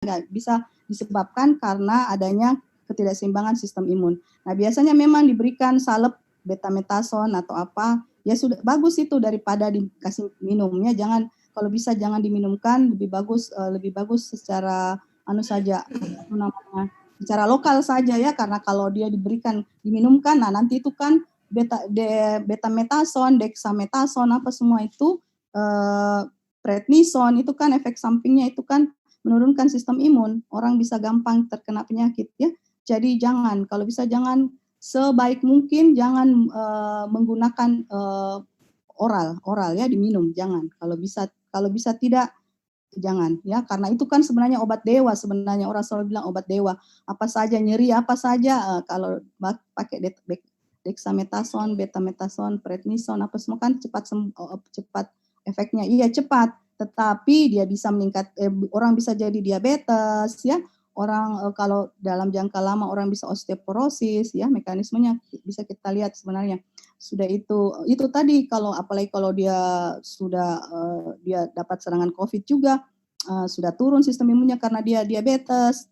nggak bisa disebabkan karena adanya ketidakseimbangan sistem imun. Nah, biasanya memang diberikan salep betametason atau apa, ya sudah bagus itu daripada dikasih minumnya. Jangan, kalau bisa jangan diminumkan, lebih bagus secara saja, namanya, secara lokal saja ya, karena kalau dia diminumkan, nah nanti itu kan betametason, dexametason, apa semua itu, prednison itu kan efek sampingnya itu kan menurunkan sistem imun, orang bisa gampang terkena penyakit ya. Jadi kalau bisa jangan, sebaik mungkin jangan menggunakan oral ya, diminum jangan. Kalau bisa tidak, jangan ya, karena itu kan sebenarnya obat dewa, sebenarnya orang selalu bilang obat dewa. Apa saja nyeri, apa saja kalau pakai dexamethasone, betamethasone, prednison, apa semua kan cepat efeknya. Iya cepat, tetapi dia bisa orang bisa jadi diabetes ya. Orang kalau dalam jangka lama orang bisa osteoporosis ya, mekanismenya bisa kita lihat sebenarnya. Sudah itu tadi, kalau apalagi kalau dia dia dapat serangan COVID juga, sudah turun sistem imunnya karena dia diabetes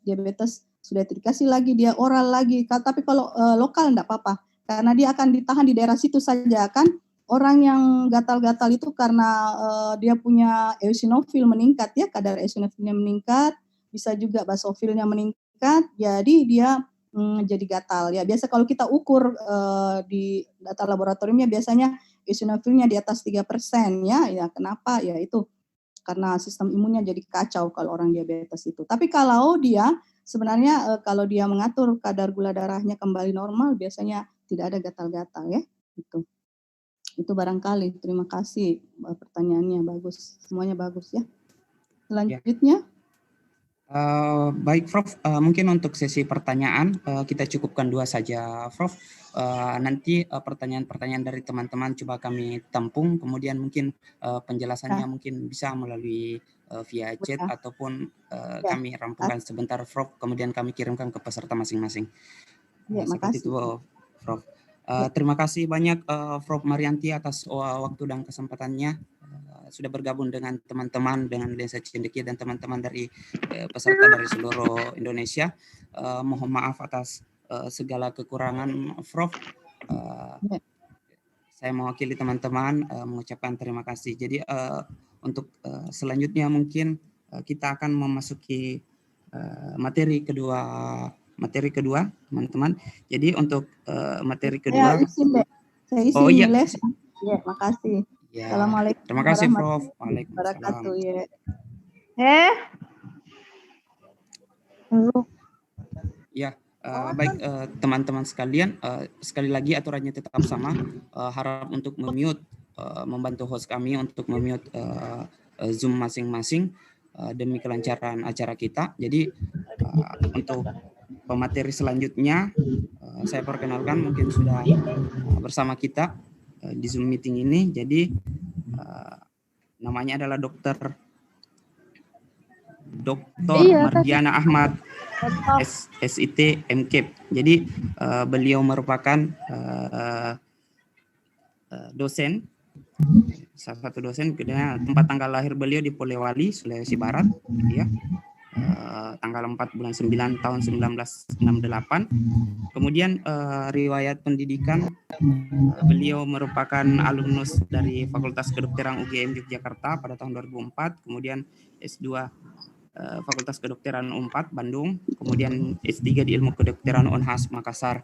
sudah dikasih lagi dia oral lagi. Tapi kalau lokal enggak apa-apa, karena dia akan ditahan di daerah situ saja kan. Orang yang gatal-gatal itu karena dia punya eosinofil meningkat ya, kadar eosinofilnya meningkat, bisa juga basofilnya meningkat, jadi dia jadi gatal ya. Biasa kalau kita ukur di data laboratoriumnya biasanya eosinofilnya di atas 3% ya. Ya kenapa? Ya itu karena sistem imunnya jadi kacau kalau orang diabetes itu. Tapi kalau dia sebenarnya kalau dia mengatur kadar gula darahnya kembali normal, biasanya tidak ada gatal-gatal ya. Itu barangkali. Terima kasih pertanyaannya, bagus, semuanya bagus ya. Selanjutnya. Baik Prof, mungkin untuk sesi pertanyaan kita cukupkan 2 saja Prof. Nanti pertanyaan-pertanyaan dari teman-teman coba kami tampung, kemudian mungkin penjelasannya mungkin bisa melalui via chat ataupun kami rampungkan sebentar Prof, kemudian kami kirimkan ke peserta masing-masing. Seperti itu Prof. Terima kasih banyak Prof Marianti atas waktu dan kesempatannya sudah bergabung dengan teman-teman dengan Lensa Cendekia dan teman-teman dari peserta dari seluruh Indonesia. Mohon maaf atas segala kekurangan Prof. Saya mewakili teman-teman mengucapkan terima kasih. Jadi untuk selanjutnya mungkin kita akan memasuki materi kedua teman-teman. Jadi untuk materi kedua. Saya izin Les. Ya, makasih. Ya, assalamualaikum. Terima kasih Prof. Waalaikumsalam. Ya, baik teman-teman sekalian, sekali lagi aturannya tetap sama. Harap untuk memute, membantu host kami untuk memute Zoom masing-masing demi kelancaran acara kita. Jadi untuk pemateri selanjutnya saya perkenalkan, mungkin sudah bersama kita di Zoom meeting ini. Jadi namanya adalah Dr. Mardiana Ahmad, SIT MKEP. Jadi beliau merupakan dosen, salah satu dosen. Tempat tanggal lahir beliau di Polewali, Sulawesi Barat, ya. Tanggal 4 bulan 9 tahun 1968. Kemudian riwayat pendidikan, beliau merupakan alumnus dari Fakultas Kedokteran UGM Yogyakarta pada tahun 2004, kemudian S2 Fakultas Kedokteran UNPAD Bandung, kemudian S3 di Ilmu Kedokteran UNHAS Makassar.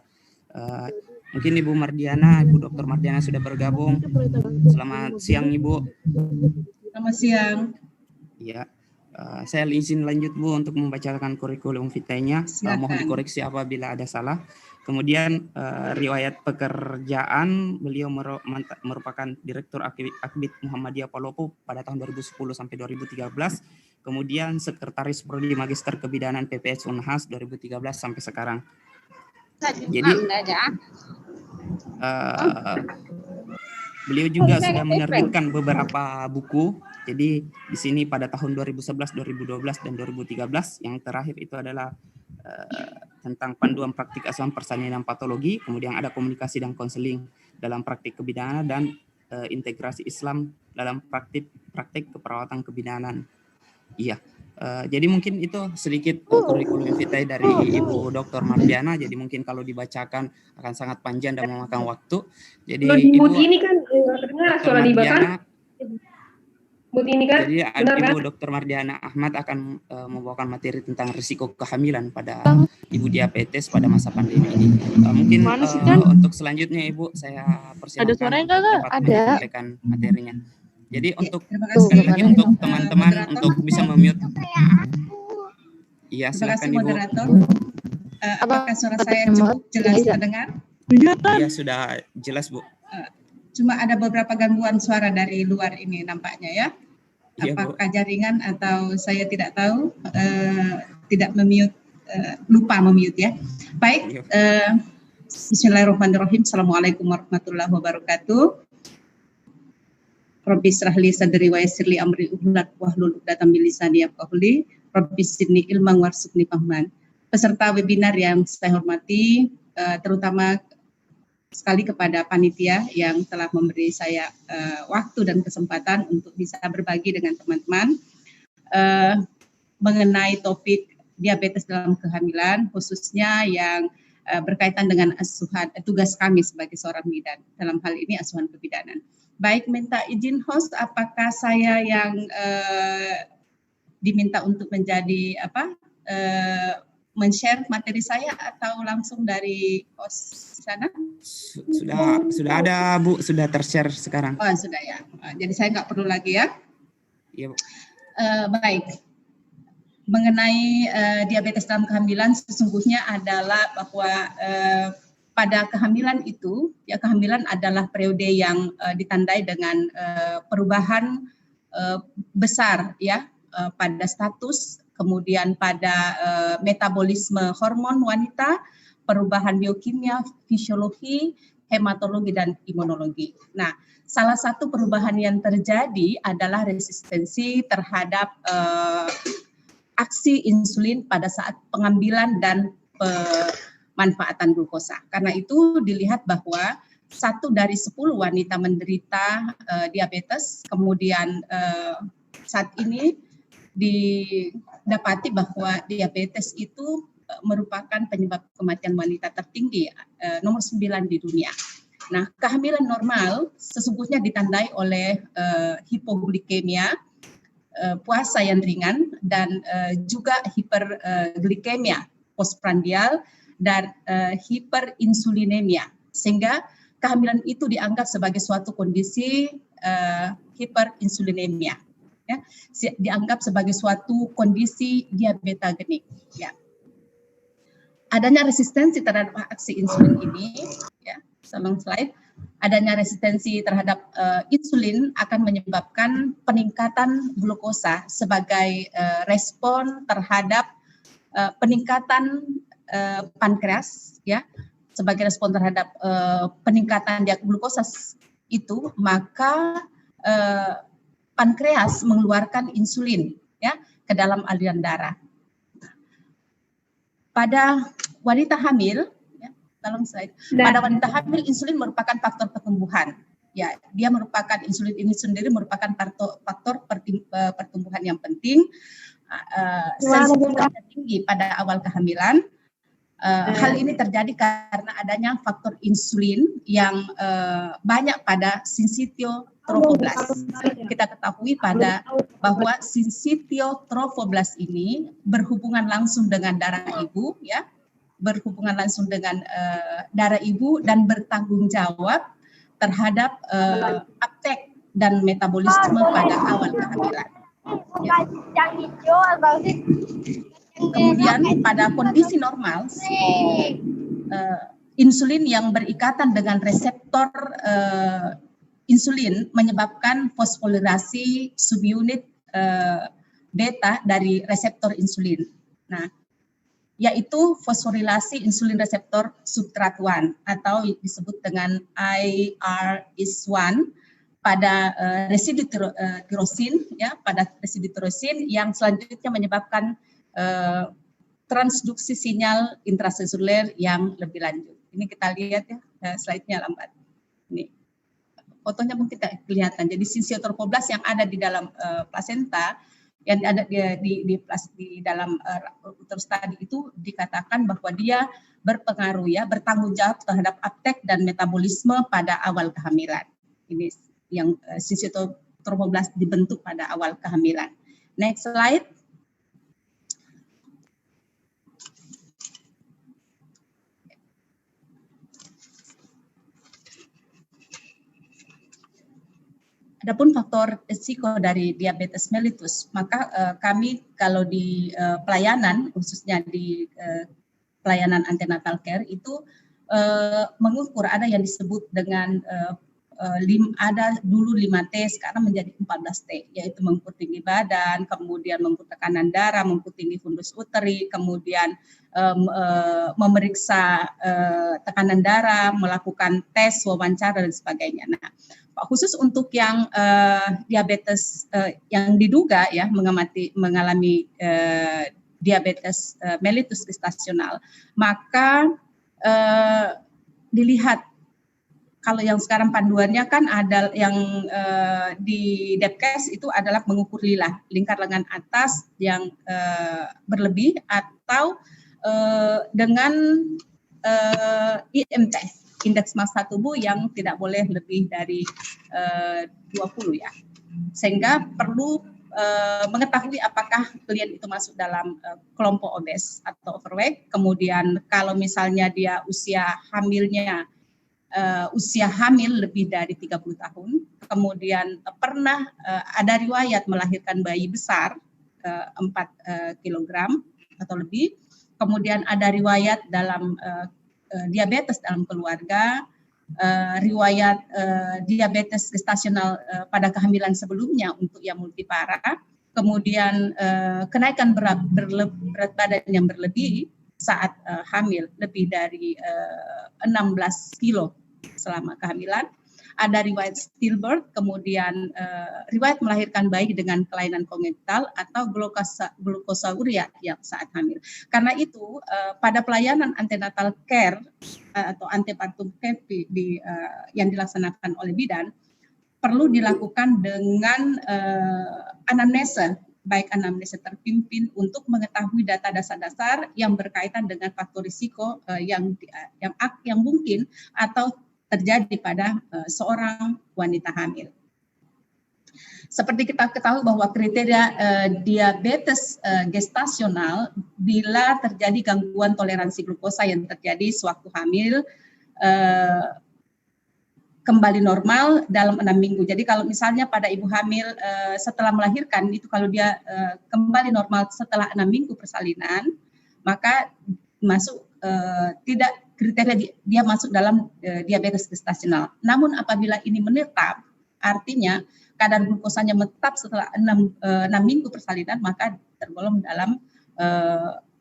Mungkin Ibu Dr. Mardiana sudah bergabung. Selamat siang Ibu. Selamat siang. Ya, saya izin lanjut Bu untuk membacakan kurikulum vitae-nya. Mohon dikoreksi apabila ada salah. Kemudian riwayat pekerjaan, beliau merupakan Direktur Akbid Muhammadiyah Palopo pada tahun 2010 sampai 2013. Kemudian Sekretaris Prodi Magister Kebidanan PPS Unhas 2013 sampai sekarang. Jadi beliau juga sudah menerbitkan beberapa buku. Jadi di sini pada tahun 2011, 2012 dan 2013, yang terakhir itu adalah tentang panduan praktik asuhan persalinan patologi, kemudian ada komunikasi dan konseling dalam praktik kebidanan, dan integrasi Islam dalam praktik keperawatan kebidanan. Iya, Jadi mungkin itu sedikit kurikulum vitae dari Ibu Dr. Mardiana. Jadi mungkin kalau dibacakan akan sangat panjang dan memakan waktu. Jadi Kalau di Ibu mood ini kan nggak terdengar Dr. suara di belakang. Mardiana, Mood ini kan, jadi benar kan? Ibu Dr. Mardiana Ahmad akan membawakan materi tentang risiko kehamilan pada ibu diabetes pada masa pandemi ini. Mungkin untuk selanjutnya Ibu saya persilakan dapat menyampaikan materinya. Jadi untuk Terima kasih. sekali lagi untuk teman-teman moderator. untuk bisa memute. Iya, Terima kasih silakan Ibu. moderator. Apakah suara saya cukup jelas terdengar? Iya, sudah jelas Bu. Cuma ada beberapa gangguan suara dari luar ini nampaknya ya. Iya, Bu. Apakah jaringan atau saya tidak tahu, tidak memute, lupa memute ya. Baik, Bismillahirrahmanirrahim. Assalamualaikum warahmatullahi wabarakatuh. Rabbi israh li sadri wa yassir li amri wahlul 'uqdatam min lisani yafqahu qawli. Rabbi zidni ilman warzuqni fahman. Peserta webinar yang saya hormati, terutama sekali kepada panitia yang telah memberi saya waktu dan kesempatan untuk bisa berbagi dengan teman-teman mengenai topik diabetes dalam kehamilan, khususnya yang berkaitan dengan asuhan tugas kami sebagai seorang bidan, dalam hal ini asuhan kebidanan. Baik, minta izin host, apakah saya yang diminta untuk menjadi men-share materi saya atau langsung dari host sana? Sudah ada Bu, sudah ter-share sekarang. Oh sudah ya, jadi saya nggak perlu lagi ya. Iya Bu. Baik, mengenai diabetes dalam kehamilan sesungguhnya adalah bahwa pada kehamilan itu, ya kehamilan adalah periode yang ditandai dengan perubahan besar ya pada status, kemudian pada metabolisme hormon wanita, perubahan biokimia, fisiologi, hematologi dan imunologi. Nah, salah satu perubahan yang terjadi adalah resistensi terhadap aksi insulin pada saat pengambilan dan pemanfaatan glukosa. Karena itu dilihat bahwa 1 dari 10 wanita menderita diabetes, kemudian saat ini didapati bahwa diabetes itu merupakan penyebab kematian wanita tertinggi, nomor 9 di dunia. Nah, kehamilan normal sesungguhnya ditandai oleh hipoglikemia, puasa yang ringan, dan juga hiperglikemia postprandial dan hiperinsulinemia, sehingga kehamilan itu dianggap sebagai suatu kondisi hiperinsulinemia, ya, dianggap sebagai suatu kondisi diabetogenik. Ya. Adanya resistensi terhadap aksi insulin ini, ya, tolong slide. Adanya resistensi terhadap insulin akan menyebabkan peningkatan glukosa sebagai respon terhadap peningkatan pankreas, ya, sebagai respon terhadap peningkatan glukosa itu, maka pankreas mengeluarkan insulin ya ke dalam aliran darah. Pada wanita hamil, ya, tolong slide. Pada wanita hamil, insulin merupakan faktor pertumbuhan. Ya, dia merupakan insulin ini sendiri merupakan faktor pertumbuhan yang penting. Sensitivitasnya tinggi pada awal kehamilan. Hal ini terjadi karena adanya faktor insulin yang banyak pada sinsitiotrofoblast. Kita ketahui bahwa sinsitiotrofoblast ini berhubungan langsung dengan darah ibu, ya, berhubungan langsung dengan darah ibu dan bertanggung jawab terhadap uptake dan metabolisme pada awal kehamilan. Ya. Kemudian pada kondisi normal, insulin yang berikatan dengan reseptor insulin menyebabkan fosforilasi subunit beta dari reseptor insulin. Nah, yaitu fosforilasi insulin reseptor substrat 1 atau disebut dengan IRIS1 pada residu tirosin, ya, pada residu tirosin yang selanjutnya menyebabkan transduksi sinyal intraseluler yang lebih lanjut. Ini kita lihat ya, slide-nya lambat. Ini fotonya mungkin tidak kelihatan. Jadi sinsitiotrofoblast yang ada di dalam plasenta yang ada di dalam uterus tadi itu dikatakan bahwa dia berpengaruh ya, bertanggung jawab terhadap uptake dan metabolisme pada awal kehamilan. Ini yang sitotrofoblast dibentuk pada awal kehamilan. Next slide. Adapun faktor risiko dari diabetes mellitus, maka kami kalau di pelayanan, khususnya di pelayanan antenatal care itu mengukur, ada yang disebut dengan ada dulu 5T, sekarang menjadi 14T, yaitu mengukur tinggi badan, kemudian mengukur tekanan darah, mengukur tinggi fundus uteri, kemudian memeriksa tekanan darah, melakukan tes, wawancara, dan sebagainya. Nah, khusus untuk yang diabetes yang diduga ya mengalami diabetes mellitus gestasional, maka dilihat kalau yang sekarang panduannya kan ada yang di Depkes itu adalah mengukur lillah, lingkar lengan atas yang berlebih atau dengan IMT, indeks massa tubuh yang tidak boleh lebih dari 20 ya. Sehingga perlu mengetahui apakah klien itu masuk dalam kelompok obes atau overweight. Kemudian kalau misalnya dia usia hamilnya usia hamil lebih dari 30 tahun, kemudian pernah ada riwayat melahirkan bayi besar 4 kg atau lebih, kemudian ada riwayat dalam diabetes dalam keluarga, riwayat diabetes gestasional pada kehamilan sebelumnya untuk yang multipara, kemudian kenaikan berat badan yang berlebih saat hamil lebih dari 16 kilo selama kehamilan, ada riwayat stillbirth, kemudian riwayat melahirkan bayi dengan kelainan kongenital atau glukosauria yang saat hamil. Karena itu pada pelayanan antenatal care atau antepartum care yang dilaksanakan oleh bidan perlu dilakukan dengan anamnese, baik anamnese terpimpin untuk mengetahui data dasar-dasar yang berkaitan dengan faktor risiko yang mungkin atau terjadi pada seorang wanita hamil. Seperti kita ketahui bahwa kriteria diabetes gestasional bila terjadi gangguan toleransi glukosa yang terjadi sewaktu hamil kembali normal dalam 6 minggu. Jadi kalau misalnya pada ibu hamil setelah melahirkan itu kalau dia kembali normal setelah 6 minggu persalinan, maka masuk tidak kriteria dia masuk dalam diabetes gestasional. Namun apabila ini menetap, artinya kadar glukosanya menetap setelah 6 minggu persalinan, maka tergolong dalam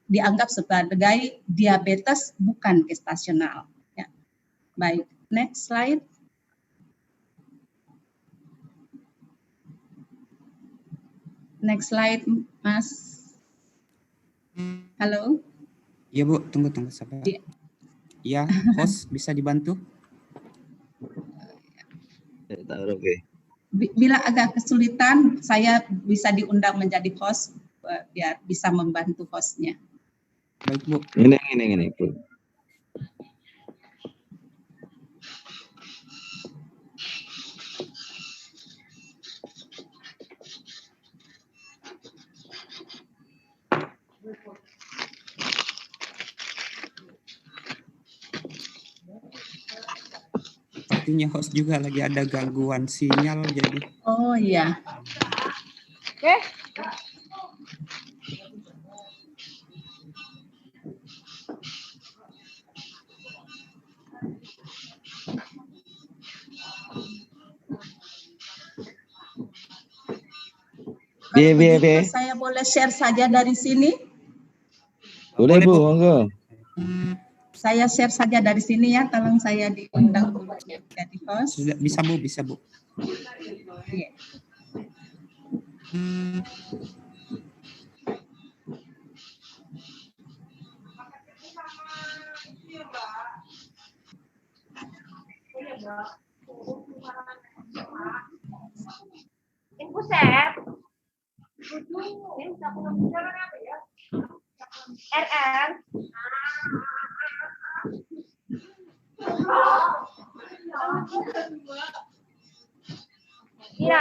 dianggap sebagai diabetes bukan gestasional. Ya. Baik, next slide. Next slide, Mas. Halo. Iya Bu, tunggu sabar. Ya, host bisa dibantu? Oke. Bila agak kesulitan, saya bisa diundang menjadi host biar bisa membantu hostnya. Baik Bu. Ini Bu. Sepertinya host juga lagi ada gangguan sinyal jadi. Oh iya. Oke. Kalau saya boleh share saja dari sini. Boleh Bu, monggo. Saya share saja dari sini ya, tolong saya diundang untuk jadi host. Sudah, bisa Bu. Iya. Ibu Sep. RR. Iya.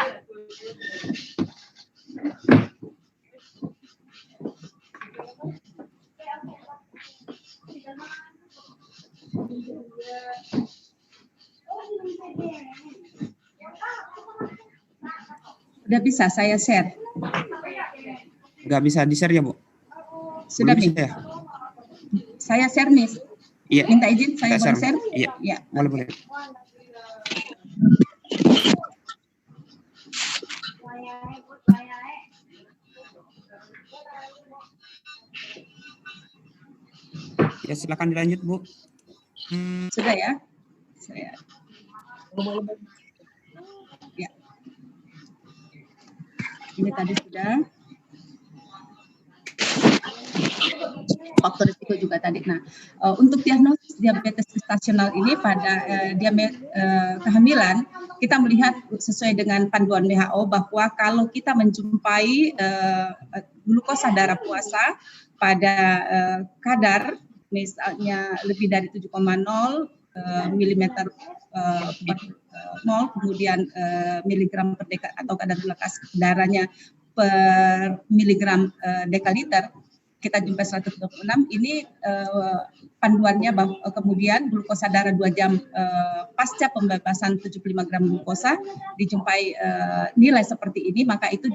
Udah bisa saya share. Nggak bisa di-share ya, Bu? Sudah Belum nih. bisa ya? Saya share nih. Iya. Minta izin saya boleh share? Iya. Ya. Boleh. Ya, silakan dilanjut, Bu. Sudah ya? Saya. Ya. Ini tadi sudah. Faktor risiko juga tadi. Nah, untuk diagnosis diabetes gestasional ini pada kehamilan, kita melihat sesuai dengan panduan WHO bahwa kalau kita menjumpai glukosa darah puasa pada kadar misalnya lebih dari 7,0 mm per mol, kemudian miligram per deka atau kadar gula darahnya per miligram dekaliter, kita jumpai 126, ini panduannya bahwa kemudian glukosa darah 2 jam pasca pembebasan 75 gram glukosa dijumpai nilai seperti ini, maka itu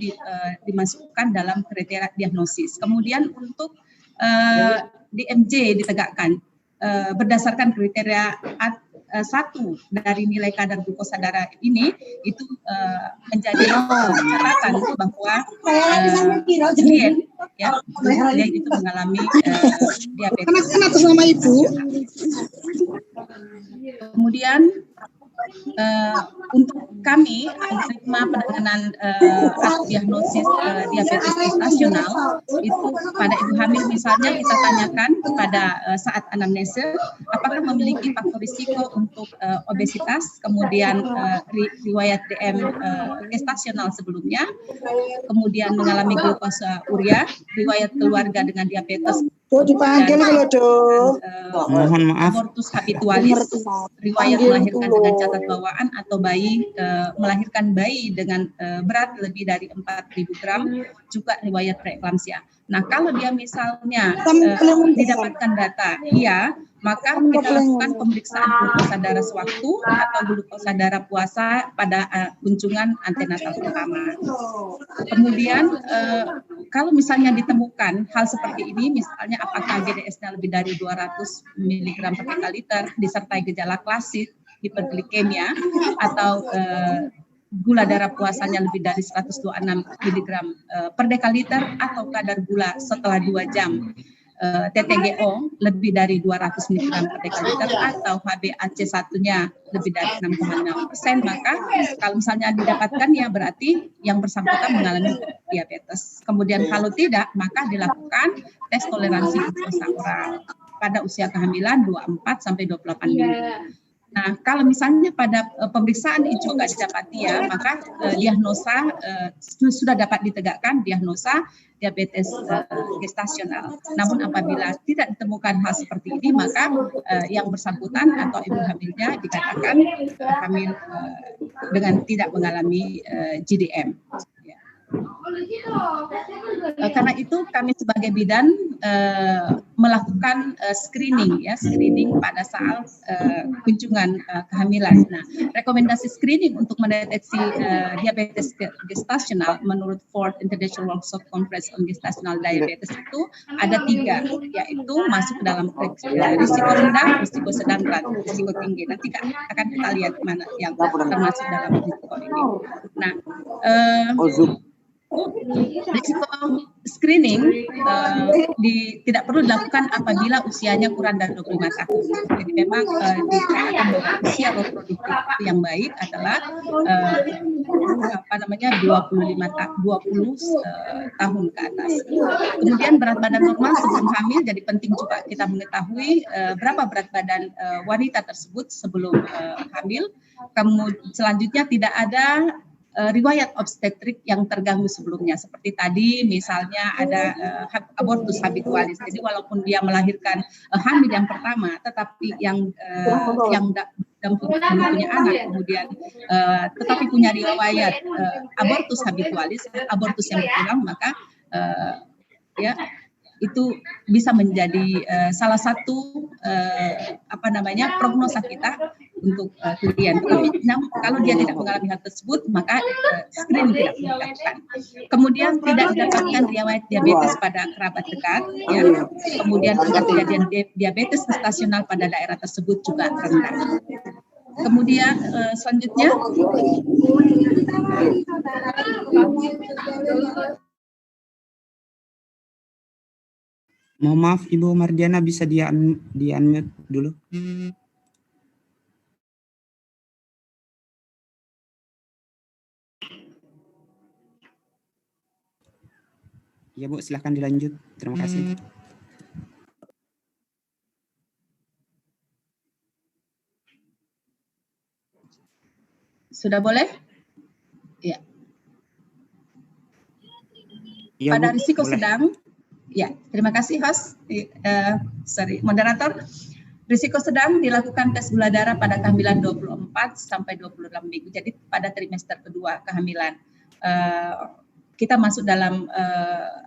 dimasukkan dalam kriteria diagnosis. Kemudian untuk DMJ ditegakkan berdasarkan kriteria satu dari nilai kadar glukosa darah ini itu menjadi catatan bahwa dia itu mengalami diabetes. Kemudian untuk kami menerima penanganan diagnosis diabetes gestasional itu pada ibu hamil misalnya kita tanyakan pada saat anamnese apakah memiliki faktor risiko untuk obesitas, kemudian riwayat DM gestasional sebelumnya, kemudian mengalami glukosa urea, riwayat keluarga dengan diabetes, mohon maaf, abortus habitualis, riwayat melahirkan dengan catat bawaan atau bayi melahirkan bayi dengan berat lebih dari 4.000 gram, juga riwayat preeklamsia. Nah, kalau dia misalnya didapatkan data, iya, maka kita lakukan pemeriksaan glukosa darah sewaktu atau glukosa darah puasa pada kunjungan antenatal pertama. Kemudian kalau misalnya ditemukan hal seperti ini, misalnya apakah GDS-nya lebih dari 200 mg per dekaliter disertai gejala klasik hiperglikemia atau gula darah puasanya lebih dari 126 mg per dekaliter atau kadar gula setelah 2 jam TTGO lebih dari 200 mg per dekaliter atau HbAC1-nya lebih dari 6,6%, maka kalau misalnya didapatkan ya berarti yang bersangkutan mengalami diabetes. Kemudian kalau tidak, maka dilakukan tes toleransi glukosa oral pada usia kehamilan 24 sampai 28 minggu. Nah, kalau misalnya pada pemeriksaan itu nggak didapati ya, maka diagnosa sudah dapat ditegakkan diagnosa diabetes gestasional. Namun apabila tidak ditemukan hal seperti ini, maka yang bersangkutan atau ibu hamilnya dikatakan hamil dengan tidak mengalami GDM. Karena itu kami sebagai bidan melakukan screening pada saat kunjungan kehamilan. Nah, rekomendasi screening untuk mendeteksi diabetes gestasional menurut Fourth International Workshop Conference on Gestational Diabetes itu ada 3, yaitu masuk dalam risiko rendah, risiko sedang, dan risiko tinggi. Nanti akan kita lihat mana yang termasuk dalam risiko ini. Nah, risiko screening tidak perlu dilakukan apabila usianya kurang dari 25 tahun. Jadi memang dikatakan bahwa usia reproduktif yang baik adalah 20 tahun ke atas. Kemudian berat badan normal sebelum hamil, jadi penting juga kita mengetahui berapa berat badan wanita tersebut sebelum hamil. Kemudian selanjutnya tidak ada riwayat obstetrik yang terganggu sebelumnya. Seperti tadi misalnya ada abortus habitualis. Jadi walaupun dia melahirkan hamil yang pertama, tetapi yang belum punya anak, kemudian tetapi punya riwayat abortus habitualis, abortus yang berulang, maka ya itu bisa menjadi salah satu prognosa kita untuk klien. Tapi kalau dia tidak mengalami hal tersebut, maka screening tidak perlu dilakukan. Kemudian tidak didapatkan riwayat diabetes pada kerabat dekat, ya. Kemudian angka kejadian diabetes gestasional pada daerah tersebut juga rendah. Kemudian selanjutnya, mohon maaf Ibu Mardiana, bisa di-unmute dulu. Ya Bu, silahkan dilanjut. Terima kasih. sudah boleh? Ya. Ya, Pada Bu, risiko boleh. sedang, ya, terima kasih host, moderator. Risiko sedang dilakukan tes gula darah pada kehamilan 24 sampai 26 minggu. Jadi pada trimester kedua kehamilan. Kita masuk dalam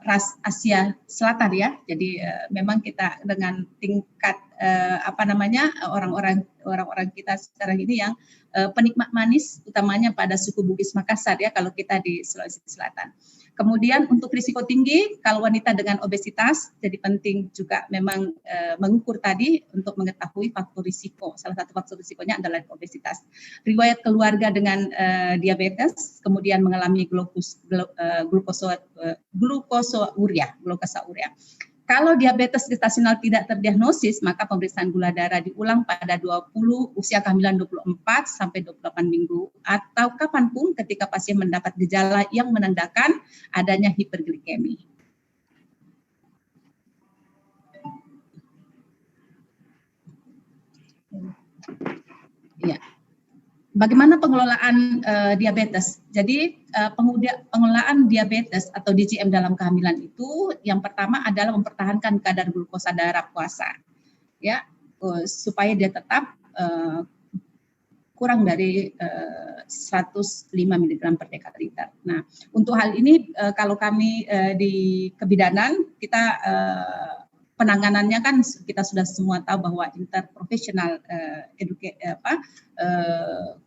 ras Asia Selatan ya. Jadi memang kita dengan tingkat orang-orang kita sekarang ini yang penikmat manis, utamanya pada suku Bugis Makassar ya, kalau kita di Sulawesi Selatan. Kemudian untuk risiko tinggi, kalau wanita dengan obesitas, jadi penting juga memang mengukur tadi untuk mengetahui faktor risiko. Salah satu faktor risikonya adalah obesitas. Riwayat keluarga dengan diabetes, kemudian mengalami glukosauria. Kalau diabetes gestasional tidak terdiagnosis, maka pemeriksaan gula darah diulang pada 20 usia kehamilan 24 sampai 28 minggu atau kapanpun ketika pasien mendapat gejala yang menandakan adanya hiperglikemi. Ya. Bagaimana pengelolaan diabetes? Jadi pengelolaan diabetes atau DGM dalam kehamilan itu yang pertama adalah mempertahankan kadar glukosa darah puasa, ya, supaya dia tetap kurang dari 105 mg per dekaliter. Nah, untuk hal ini kalau kami di kebidanan kita penanganannya kan kita sudah semua tahu bahwa interprofessional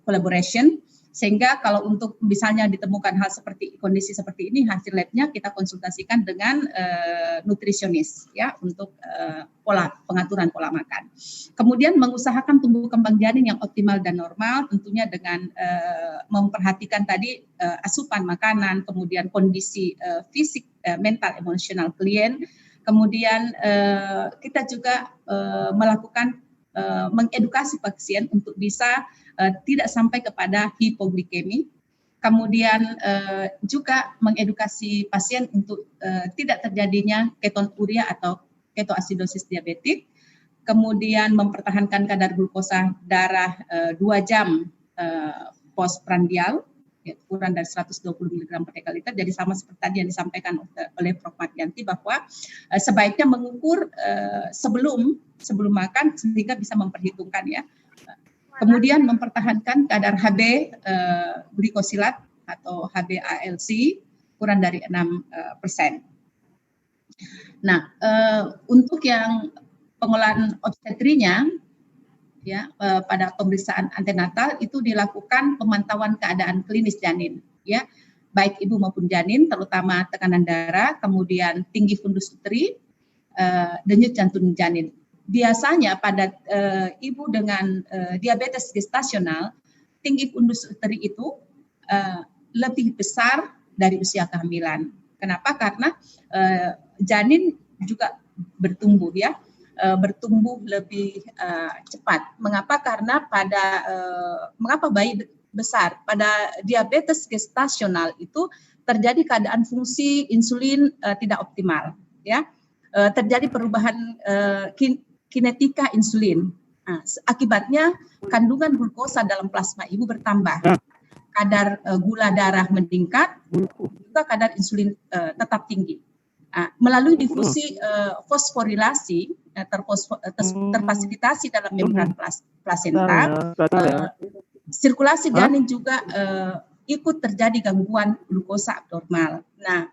collaboration, sehingga kalau untuk misalnya ditemukan hal seperti kondisi seperti ini, hasil labnya kita konsultasikan dengan nutrisionis ya untuk pengaturan pola makan. Kemudian mengusahakan tumbuh kembang janin yang optimal dan normal, tentunya dengan memperhatikan tadi asupan makanan, kemudian kondisi fisik, mental, emosional klien. Kemudian kita juga melakukan mengedukasi pasien untuk bisa tidak sampai kepada hipoglikemi. Kemudian juga mengedukasi pasien untuk tidak terjadinya ketonuria atau ketoasidosis diabetik. Kemudian mempertahankan kadar glukosa darah 2 jam postprandial, ya, kurang dari 120 mg per dekaliter. Jadi sama seperti tadi yang disampaikan oleh Prof. Mardianti bahwa sebaiknya mengukur sebelum makan sehingga bisa memperhitungkan ya. Kemudian mempertahankan kadar HB glikosilat atau HbA1c kurang dari 6%. Nah, untuk yang pengolahan obstetrinya ya, pada pemeriksaan antenatal itu dilakukan pemantauan keadaan klinis janin ya, baik ibu maupun janin, terutama tekanan darah, kemudian tinggi fundus uteri, denyut jantung janin. Biasanya pada ibu dengan diabetes gestasional, tinggi fundus uteri itu lebih besar dari usia kehamilan. Kenapa? Karena janin juga bertumbuh ya, bertumbuh lebih cepat. Mengapa? Karena mengapa bayi besar pada diabetes gestasional itu terjadi keadaan fungsi insulin tidak optimal, ya, terjadi perubahan kinetika insulin. Nah, akibatnya kandungan glukosa dalam plasma ibu bertambah. kadar gula darah meningkat, juga kadar insulin tetap tinggi. Melalui difusi fosforilasi terfasilitasi dalam membran plasenta, sirkulasi janin juga ikut terjadi gangguan glukosa abnormal. Nah,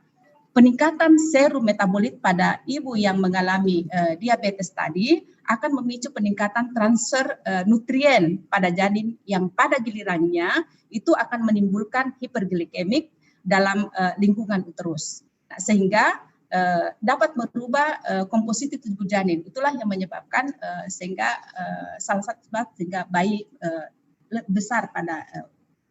peningkatan serum metabolit pada ibu yang mengalami diabetes tadi akan memicu peningkatan transfer nutrien pada janin yang pada gilirannya itu akan menimbulkan hiperglikemik dalam lingkungan uterus. Nah, sehingga dapat merubah komposisi tubuh janin. Itulah yang menyebabkan sehingga salah satu sebab sehingga bayi besar pada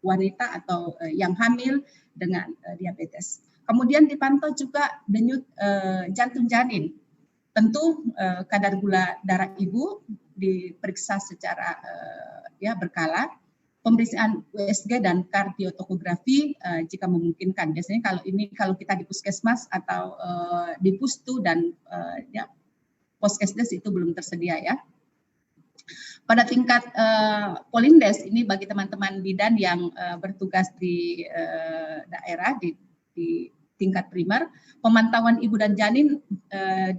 wanita atau yang hamil dengan diabetes. Kemudian dipantau juga denyut jantung janin. Tentu kadar gula darah ibu diperiksa secara berkala. Pemeriksaan USG dan kardiotokografi jika memungkinkan. Biasanya kalau kita di puskesmas atau di pustu dan poskesdes itu belum tersedia ya. Pada tingkat Polindes ini bagi teman-teman bidan yang bertugas di daerah di tingkat primer, pemantauan ibu dan janin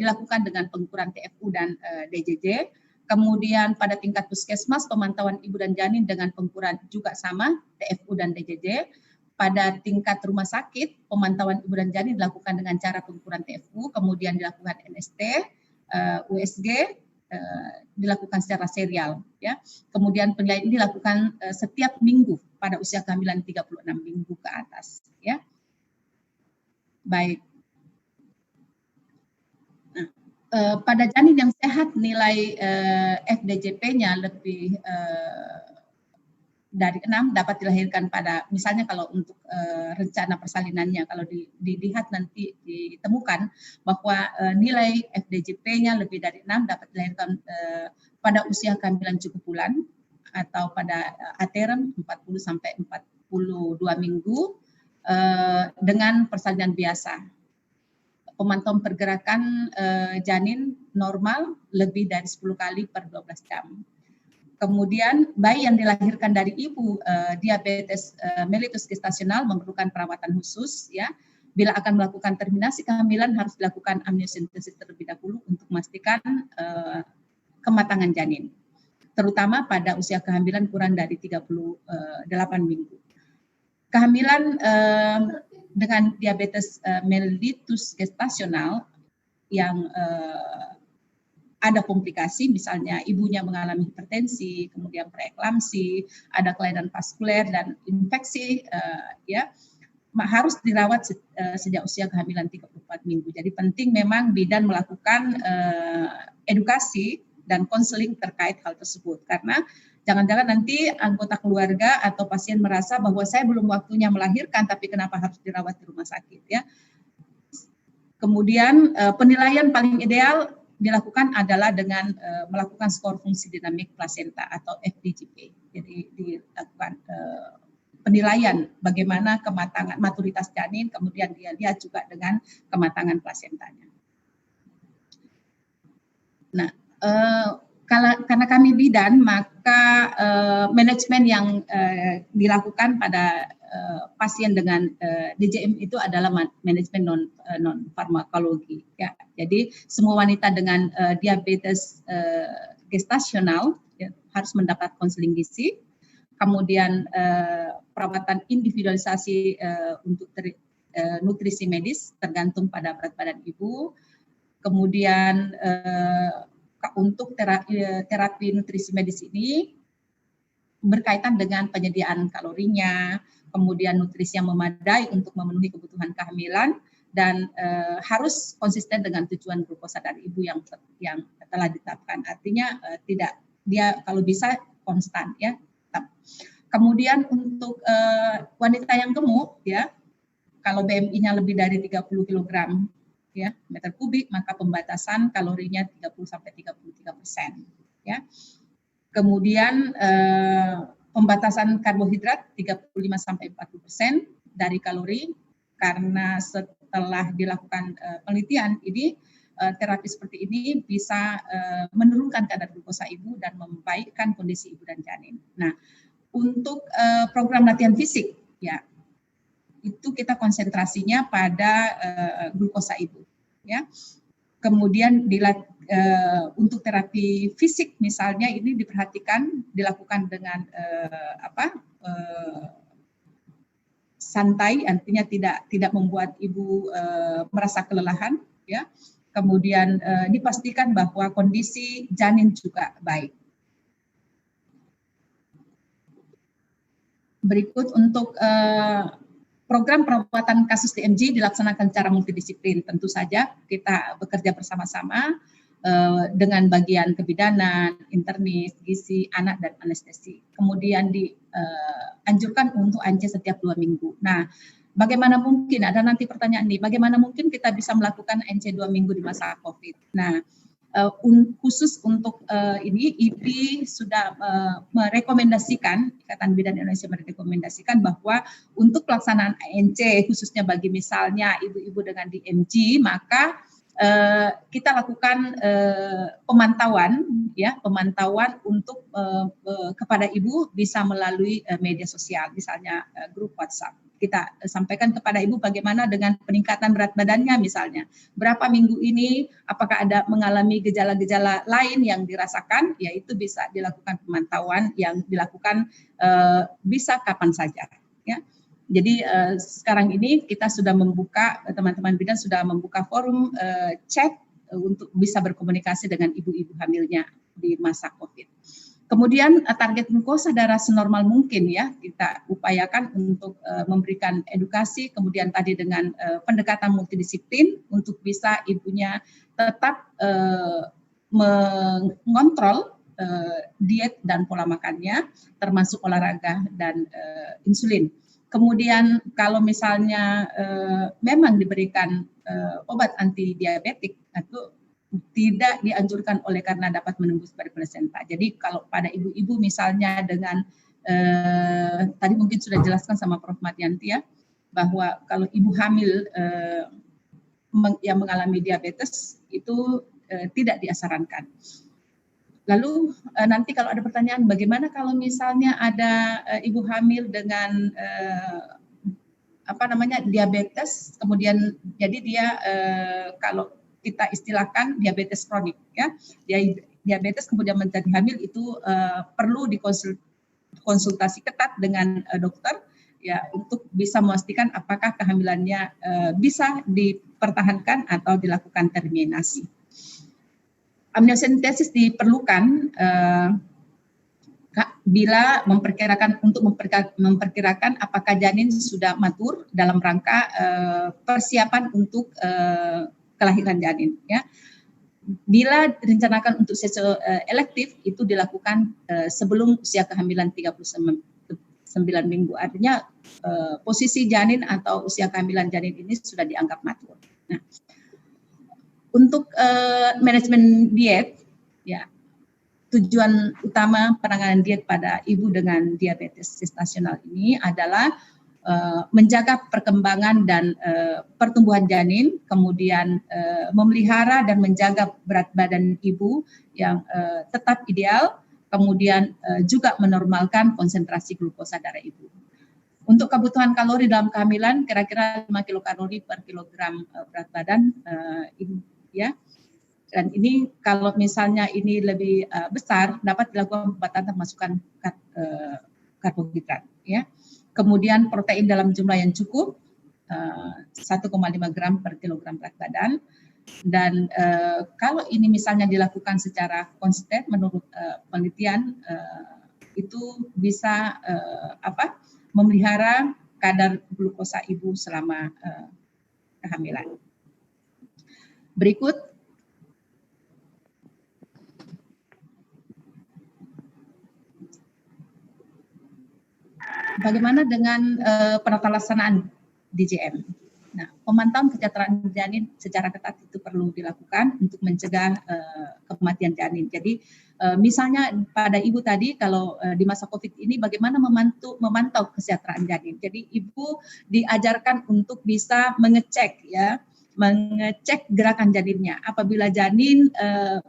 dilakukan dengan pengukuran TFU dan DJJ. Kemudian pada tingkat puskesmas, pemantauan ibu dan janin dengan pengukuran juga sama, TFU dan DJJ. Pada tingkat rumah sakit, pemantauan ibu dan janin dilakukan dengan cara pengukuran TFU, kemudian dilakukan NST, USG, dilakukan secara serial. Ya. Kemudian penilaian ini dilakukan setiap minggu pada usia kehamilan 36 minggu ke atas. Ya. Baik. Pada janin yang sehat nilai FDJP-nya lebih dari 6 dapat dilahirkan pada, misalnya kalau untuk rencana persalinannya, kalau dilihat nanti ditemukan bahwa nilai FDJP-nya lebih dari 6 dapat dilahirkan pada usia kehamilan cukup bulan atau pada aterem 40 sampai 42 minggu dengan persalinan biasa. Pemantauan pergerakan janin normal lebih dari 10 kali per 12 jam. Kemudian bayi yang dilahirkan dari ibu diabetes mellitus gestasional memerlukan perawatan khusus ya. Bila akan melakukan terminasi kehamilan harus dilakukan amniocentesis terlebih dahulu untuk memastikan kematangan janin. Terutama pada usia kehamilan kurang dari 38 minggu. Kehamilan dengan diabetes mellitus gestasional yang ada komplikasi, misalnya ibunya mengalami hipertensi, kemudian preeklamsi, ada kelainan vaskuler dan infeksi, harus dirawat sejak usia kehamilan 34 minggu. Jadi penting memang bidan melakukan edukasi dan konseling terkait hal tersebut, karena jangan-jangan nanti anggota keluarga atau pasien merasa bahwa saya belum waktunya melahirkan, tapi kenapa harus dirawat di rumah sakit ya. Kemudian penilaian paling ideal dilakukan adalah dengan melakukan skor fungsi dinamik plasenta atau FDGP. Jadi dilakukan penilaian bagaimana kematangan maturitas janin, kemudian dia lihat juga dengan kematangan plasentanya. Nah, karena kami bidan, maka manajemen yang dilakukan pada pasien dengan DJM itu adalah manajemen non farmakologi. Ya. Jadi semua wanita dengan diabetes gestasional ya, harus mendapat konseling gizi, kemudian perawatan individualisasi untuk nutrisi medis tergantung pada berat badan ibu, kemudian untuk terapi nutrisi medis ini berkaitan dengan penyediaan kalorinya, kemudian nutrisi yang memadai untuk memenuhi kebutuhan kehamilan, dan harus konsisten dengan tujuan glukosa dari ibu yang telah ditetapkan. Artinya tidak, dia kalau bisa konstan ya. Kemudian untuk wanita yang gemuk ya, kalau BMI-nya lebih dari 30 kg ya, meter kubik, maka pembatasan kalorinya 30-33% ya. Kemudian pembatasan karbohidrat 35-40% dari kalori, karena setelah dilakukan penelitian ini terapi seperti ini bisa menurunkan kadar glukosa ibu dan membaikkan kondisi ibu dan janin. Nah, untuk program latihan fisik ya itu kita konsentrasinya pada glukosa ibu, ya. Kemudian untuk terapi fisik misalnya ini diperhatikan dilakukan dengan santai, artinya tidak membuat ibu merasa kelelahan, ya. Kemudian dipastikan bahwa kondisi janin juga baik. Berikut untuk program perawatan kasus DMG dilaksanakan secara multidisiplin. Tentu saja kita bekerja bersama-sama dengan bagian kebidanan, internis, gizi, anak, dan anestesi. Kemudian dianjurkan untuk ANC setiap 2 minggu. Nah, bagaimana mungkin, ada nanti pertanyaan nih, bagaimana mungkin kita bisa melakukan ANC 2 minggu di masa COVID? Nah, khusus untuk ini IPI sudah merekomendasikan, Ikatan Bidan Indonesia merekomendasikan bahwa untuk pelaksanaan ANC khususnya bagi misalnya ibu-ibu dengan DMG, maka kita lakukan pemantauan untuk kepada ibu bisa melalui media sosial, misalnya grup WhatsApp. Kita sampaikan kepada ibu bagaimana dengan peningkatan berat badannya misalnya. Berapa minggu ini, apakah ada mengalami gejala-gejala lain yang dirasakan, yaitu bisa dilakukan pemantauan yang dilakukan bisa kapan saja. Ya. Jadi sekarang ini kita sudah membuka, teman-teman bidan sudah membuka forum chat untuk bisa berkomunikasi dengan ibu-ibu hamilnya di masa COVID. Kemudian target glukosa darah senormal mungkin ya kita upayakan untuk memberikan edukasi, kemudian tadi dengan pendekatan multidisiplin untuk bisa ibunya tetap mengontrol diet dan pola makannya, termasuk olahraga dan insulin. Kemudian kalau misalnya memang diberikan obat anti diabetik itu tidak dianjurkan oleh karena dapat menembus pada plasenta. Jadi kalau pada ibu-ibu misalnya dengan tadi mungkin sudah dijelaskan sama Prof. Madianti ya, bahwa kalau ibu hamil yang mengalami diabetes itu tidak disarankan. Lalu nanti kalau ada pertanyaan, bagaimana kalau misalnya ada ibu hamil dengan diabetes, kemudian jadi dia kalau kita istilahkan diabetes kronik, ya, diabetes kemudian menjadi hamil itu perlu dikonsultasi ketat dengan dokter, ya, untuk bisa memastikan apakah kehamilannya bisa dipertahankan atau dilakukan terminasi. Amniocentesis diperlukan bila memperkirakan apakah janin sudah matur dalam rangka persiapan untuk kelahiran janin, ya. Bila direncanakan untuk sesi elektif itu dilakukan sebelum usia kehamilan 39 minggu, artinya posisi janin atau usia kehamilan janin ini sudah dianggap matur. Nah, untuk manajemen diet, ya, tujuan utama penanganan diet pada ibu dengan diabetes gestasional ini adalah menjaga perkembangan dan pertumbuhan janin, kemudian memelihara dan menjaga berat badan ibu yang tetap ideal, kemudian juga menormalkan konsentrasi glukosa darah ibu. Untuk kebutuhan kalori dalam kehamilan kira-kira 5 kilokalori per kilogram berat badan ibu, ya. Dan ini kalau misalnya ini lebih besar dapat dilakukan pembatasan termasukkan karbohidrat, ya. Kemudian protein dalam jumlah yang cukup 1,5 gram per kilogram berat badan, dan kalau ini misalnya dilakukan secara konsisten menurut penelitian itu bisa memelihara kadar glukosa ibu selama kehamilan. Berikut bagaimana dengan penata laksanaan DJM? Nah, pemantauan kesejahteraan janin secara ketat itu perlu dilakukan untuk mencegah kematian janin. Jadi, misalnya pada ibu tadi, kalau di masa COVID ini bagaimana memantau kesejahteraan janin. Jadi, ibu diajarkan untuk bisa mengecek gerakan janinnya. Apabila janin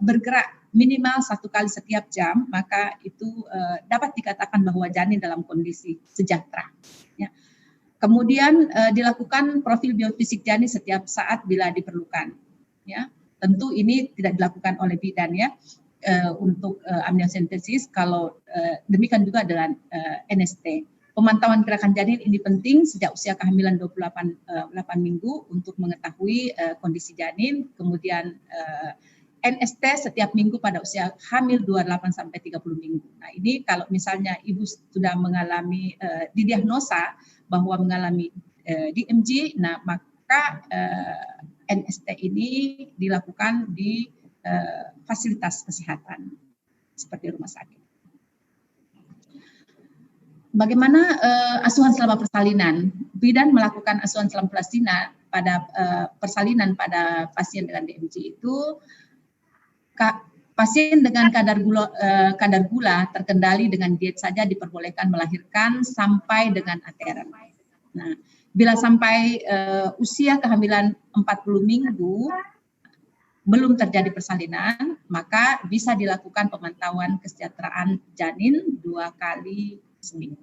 bergerak minimal 1 kali setiap jam, maka itu dapat dikatakan bahwa janin dalam kondisi sejahtera. Ya. Kemudian dilakukan profil biofisik janin setiap saat bila diperlukan. Ya, tentu ini tidak dilakukan oleh bidan ya untuk amniocentesis. Kalau demikian juga dengan NST. Pemantauan gerakan janin ini penting sejak usia kehamilan 8 minggu untuk mengetahui kondisi janin. Kemudian NST setiap minggu pada usia hamil 28 sampai 30 minggu. Nah, ini kalau misalnya ibu sudah mengalami didiagnosa bahwa mengalami DMG, nah maka NST ini dilakukan di fasilitas kesehatan seperti rumah sakit. Bagaimana asuhan selama persalinan? Bidan melakukan asuhan selama persalinan pada pasien dengan DMG itu pasien dengan kadar gula terkendali dengan diet saja diperbolehkan melahirkan sampai dengan ATRM. Nah, bila sampai usia kehamilan 40 minggu belum terjadi persalinan, maka bisa dilakukan pemantauan kesejahteraan janin 2 kali seminggu.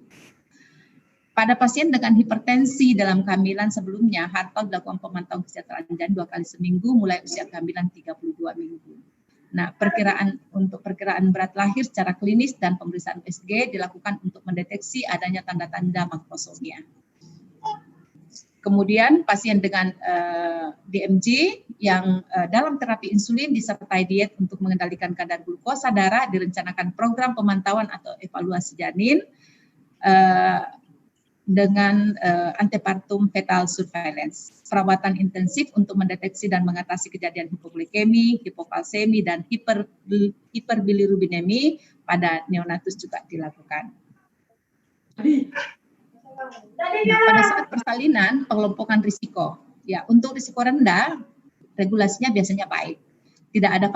Pada pasien dengan hipertensi dalam kehamilan sebelumnya, harus dilakukan pemantauan kesejahteraan janin 2 kali seminggu mulai usia kehamilan 32 minggu. Nah, perkiraan berat lahir secara klinis dan pemeriksaan USG dilakukan untuk mendeteksi adanya tanda-tanda makrosomia. Kemudian pasien dengan DMG yang dalam terapi insulin disertai diet untuk mengendalikan kadar glukosa darah direncanakan program pemantauan atau evaluasi janin dengan antepartum fetal surveillance, perawatan intensif untuk mendeteksi dan mengatasi kejadian hipoglikemi, hipokalsemi, dan hiperbilirubinemi pada neonatus juga dilakukan. Nah, pada saat persalinan, pengelompokan risiko. Ya, untuk risiko rendah, regulasinya biasanya baik. Tidak ada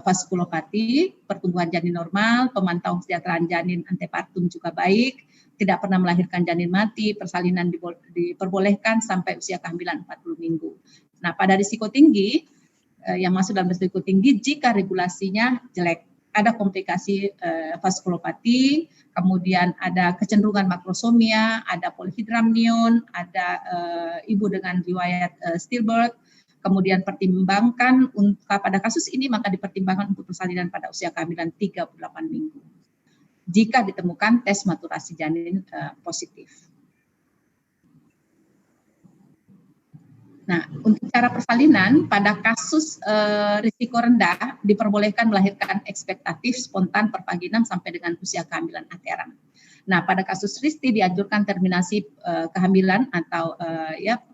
vaskulopati, pertumbuhan janin normal, pemantauan kesejahteraan janin antepartum juga baik, tidak pernah melahirkan janin mati, persalinan diperbolehkan sampai usia kehamilan 40 minggu. Nah, pada risiko tinggi, yang masuk dalam risiko tinggi, jika regulasinya jelek, ada komplikasi vaskulopati, kemudian ada kecenderungan makrosomia, ada polyhydramnion, ada ibu dengan riwayat stillbirth, kemudian pertimbangkan pada kasus ini maka dipertimbangkan untuk persalinan pada usia kehamilan 38 minggu. Jika ditemukan tes maturasi janin positif. Nah, untuk cara persalinan pada kasus risiko rendah diperbolehkan melahirkan ekspektatif spontan per pagi 6 sampai dengan usia kehamilan ATRM. Nah, pada kasus RISTI dianjurkan terminasi kehamilan atau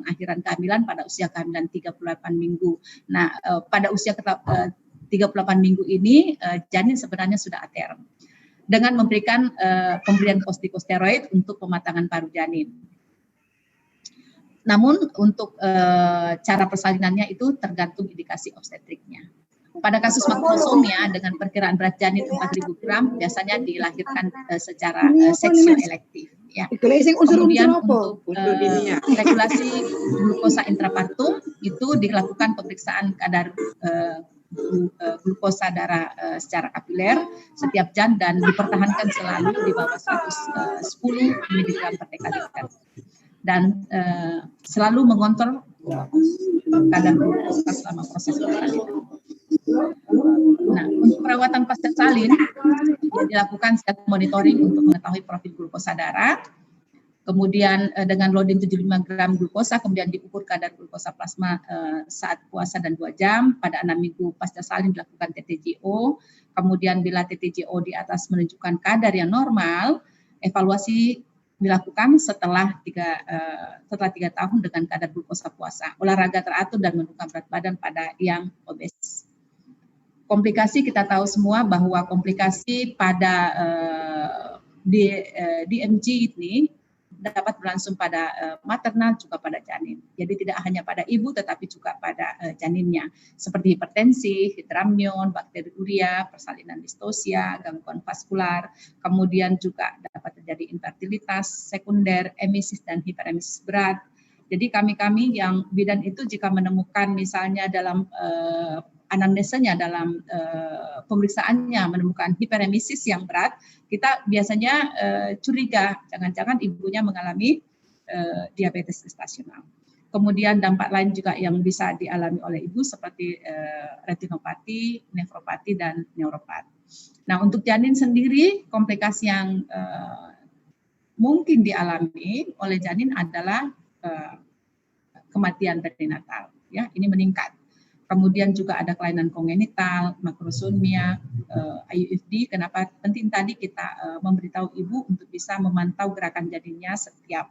pengakhiran kehamilan pada usia kehamilan 38 minggu. Nah, pada usia 38 minggu ini janin sebenarnya sudah ATRM dengan memberikan pemberian kortikosteroid untuk pematangan paru janin. Namun untuk cara persalinannya itu tergantung indikasi obstetriknya. Pada kasus makrosomia dengan perkiraan berat janin 4.000 gram biasanya dilahirkan secara seksual elektif. Ya. Kemudian untuk regulasi glukosa intrapartum itu dilakukan pemeriksaan kadar glukosa darah secara kapiler setiap jam dan dipertahankan selalu di bawah 110 mg per dekaliter. Dan selalu mengontrol kadar glukosa selama proses persalinan. Nah, untuk perawatan pasca salin dilakukan setiap monitoring untuk mengetahui profil glukosa darah. Kemudian dengan loading 75 gram glukosa, kemudian diukur kadar glukosa plasma saat puasa dan 2 jam. Pada 6 minggu pasca salin dilakukan TTGO. Kemudian bila TTGO di atas menunjukkan kadar yang normal, evaluasi dilakukan setelah 3 tahun dengan kadar glukosa puasa. Olahraga teratur dan menurunkan berat badan pada yang obes. Komplikasi kita tahu semua bahwa komplikasi pada DMG ini dapat berlangsung pada maternal juga pada janin. Jadi tidak hanya pada ibu tetapi juga pada janinnya seperti hipertensi, hidramnion, bakteriuria, persalinan distosia, gangguan vaskular, kemudian juga dapat terjadi infertilitas sekunder, emesis dan hiperemesis berat. Jadi kami yang bidan itu jika menemukan misalnya dalam anamnesanya dalam pemeriksaannya menemukan hiperemesis yang berat, kita biasanya curiga jangan-jangan ibunya mengalami diabetes gestasional. Kemudian dampak lain juga yang bisa dialami oleh ibu seperti retinopati, nefropati, dan neuropati. Nah, untuk janin sendiri, komplikasi yang mungkin dialami oleh janin adalah kematian perinatal. Ya, ini meningkat. Kemudian juga ada kelainan kongenital, makrosomia, IUFD. Kenapa penting tadi kita memberitahu ibu untuk bisa memantau gerakan janinnya setiap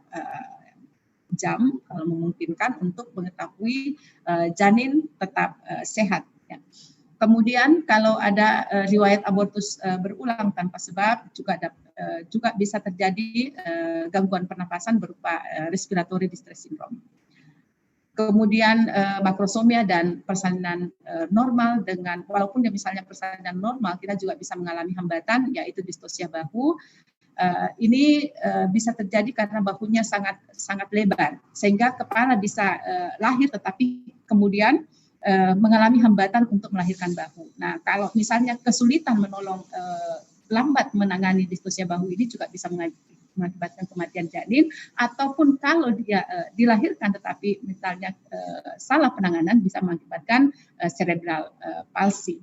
jam kalau memungkinkan untuk mengetahui janin tetap sehat. Ya. Kemudian kalau ada riwayat abortus berulang tanpa sebab juga bisa terjadi gangguan pernapasan berupa respiratory distress syndrome. Kemudian makrosomia dan persalinan normal dengan walaupun misalnya persalinan normal kita juga bisa mengalami hambatan yaitu distosia bahu. Ini bisa terjadi karena bahunya sangat lebar sehingga kepala bisa lahir tetapi kemudian mengalami hambatan untuk melahirkan bahu. Nah, kalau misalnya kesulitan menolong lambat menangani distosia bahu ini juga bisa mengakibatkan kematian janin ataupun kalau dia dilahirkan tetapi misalnya salah penanganan bisa mengakibatkan cerebral palsy.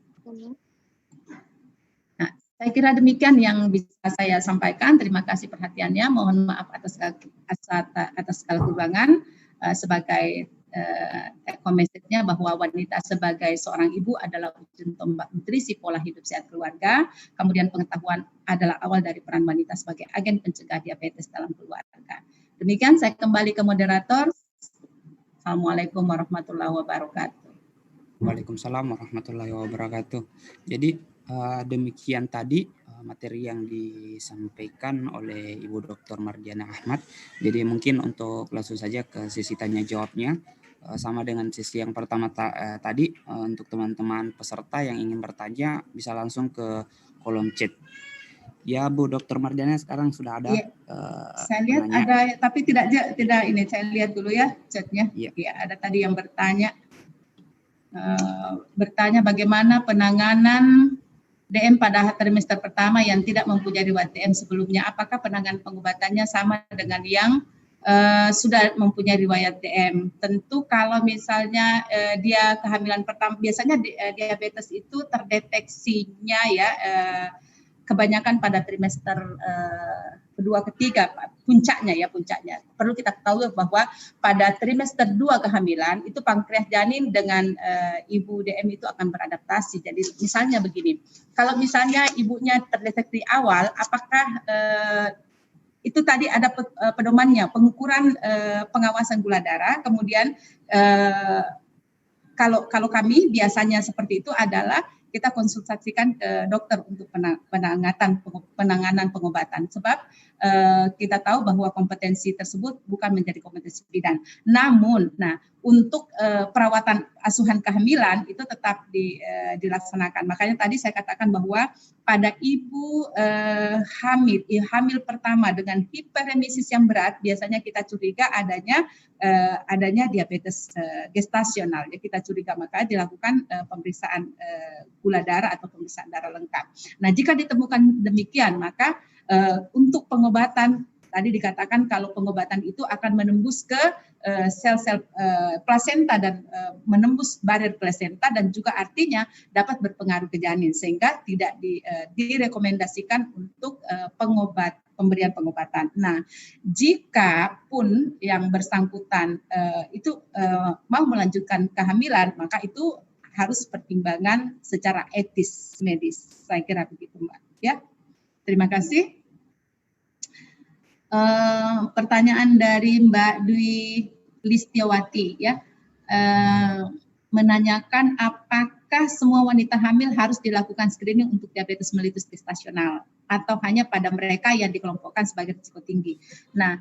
Saya kira demikian yang bisa saya sampaikan. Terima kasih perhatiannya. Mohon maaf atas segala kekurangan. Sebagai message-nya bahwa wanita sebagai seorang ibu adalah ujung tombak nutrisi pola hidup sehat keluarga. Kemudian pengetahuan adalah awal dari peran wanita sebagai agen pencegah diabetes dalam keluarga. Demikian saya kembali ke moderator. Assalamualaikum warahmatullahi wabarakatuh. Waalaikumsalam warahmatullahi wabarakatuh. Jadi demikian tadi materi yang disampaikan oleh Ibu Dr. Mardiana Ahmad. Jadi mungkin untuk langsung saja ke sesi tanya jawabnya. Sama dengan sesi yang pertama tadi, untuk teman-teman peserta yang ingin bertanya bisa langsung ke kolom chat. Ya Bu Dr. Mardiana sekarang sudah ada. Ya, saya lihat penanya. Ada, tapi tidak ini. Saya lihat dulu ya chatnya. Ya, ada tadi yang bertanya bagaimana penanganan DM pada trimester pertama yang tidak mempunyai riwayat DM sebelumnya. Apakah penanganan pengobatannya sama dengan yang sudah mempunyai riwayat DM? Tentu kalau misalnya dia kehamilan pertama, biasanya diabetes itu terdeteksinya ya kebanyakan pada trimester kedua ketiga puncaknya. Perlu kita ketahui bahwa pada trimester 2 kehamilan itu pankreas janin dengan ibu DM itu akan beradaptasi. Jadi misalnya begini, kalau misalnya ibunya terdeteksi awal, apakah itu tadi ada pedomannya, pengukuran pengawasan gula darah, kemudian kalau kami biasanya seperti itu adalah kita konsultasikan ke dokter untuk penanganan pengobatan. Sebab kita tahu bahwa kompetensi tersebut bukan menjadi kompetensi bidan. Namun, untuk perawatan asuhan kehamilan itu tetap dilaksanakan. Makanya tadi saya katakan bahwa pada ibu hamil pertama dengan hiperemesis yang berat, biasanya kita curiga adanya diabetes gestasional. Ya, kita curiga, maka dilakukan pemeriksaan gula darah atau pemeriksaan darah lengkap. Nah, jika ditemukan demikian, maka untuk pengobatan tadi dikatakan kalau pengobatan itu akan menembus ke sel-sel plasenta dan menembus barier plasenta dan juga artinya dapat berpengaruh ke janin sehingga tidak direkomendasikan untuk pemberian pengobatan. Nah, jika pun yang bersangkutan itu mau melanjutkan kehamilan, maka itu harus pertimbangan secara etis medis. Saya kira begitu, Mbak. Ya, terima kasih. Pertanyaan dari Mbak Dwi Listiawati ya, menanyakan apakah semua wanita hamil harus dilakukan screening untuk diabetes mellitus gestasional atau hanya pada mereka yang dikelompokkan sebagai risiko tinggi. Nah,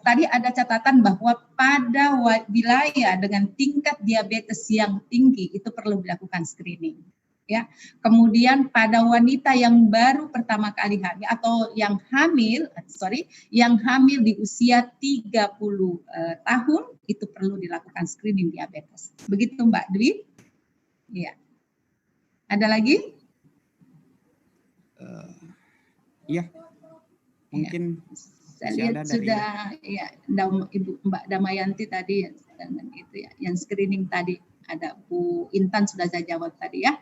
tadi ada catatan bahwa pada wilayah dengan tingkat diabetes yang tinggi itu perlu dilakukan screening. Ya, kemudian pada wanita yang baru pertama kali hamil atau yang hamil di usia 30 tahun itu perlu dilakukan screening diabetes. Begitu Mbak Dwi? Iya. Ada lagi? Iya. Mungkin Saya Masih lihat ada dari- sudah ya Ibu Mbak Damayanti tadi dengan itu ya, yang screening tadi ada Bu Intan sudah saya jawab tadi ya.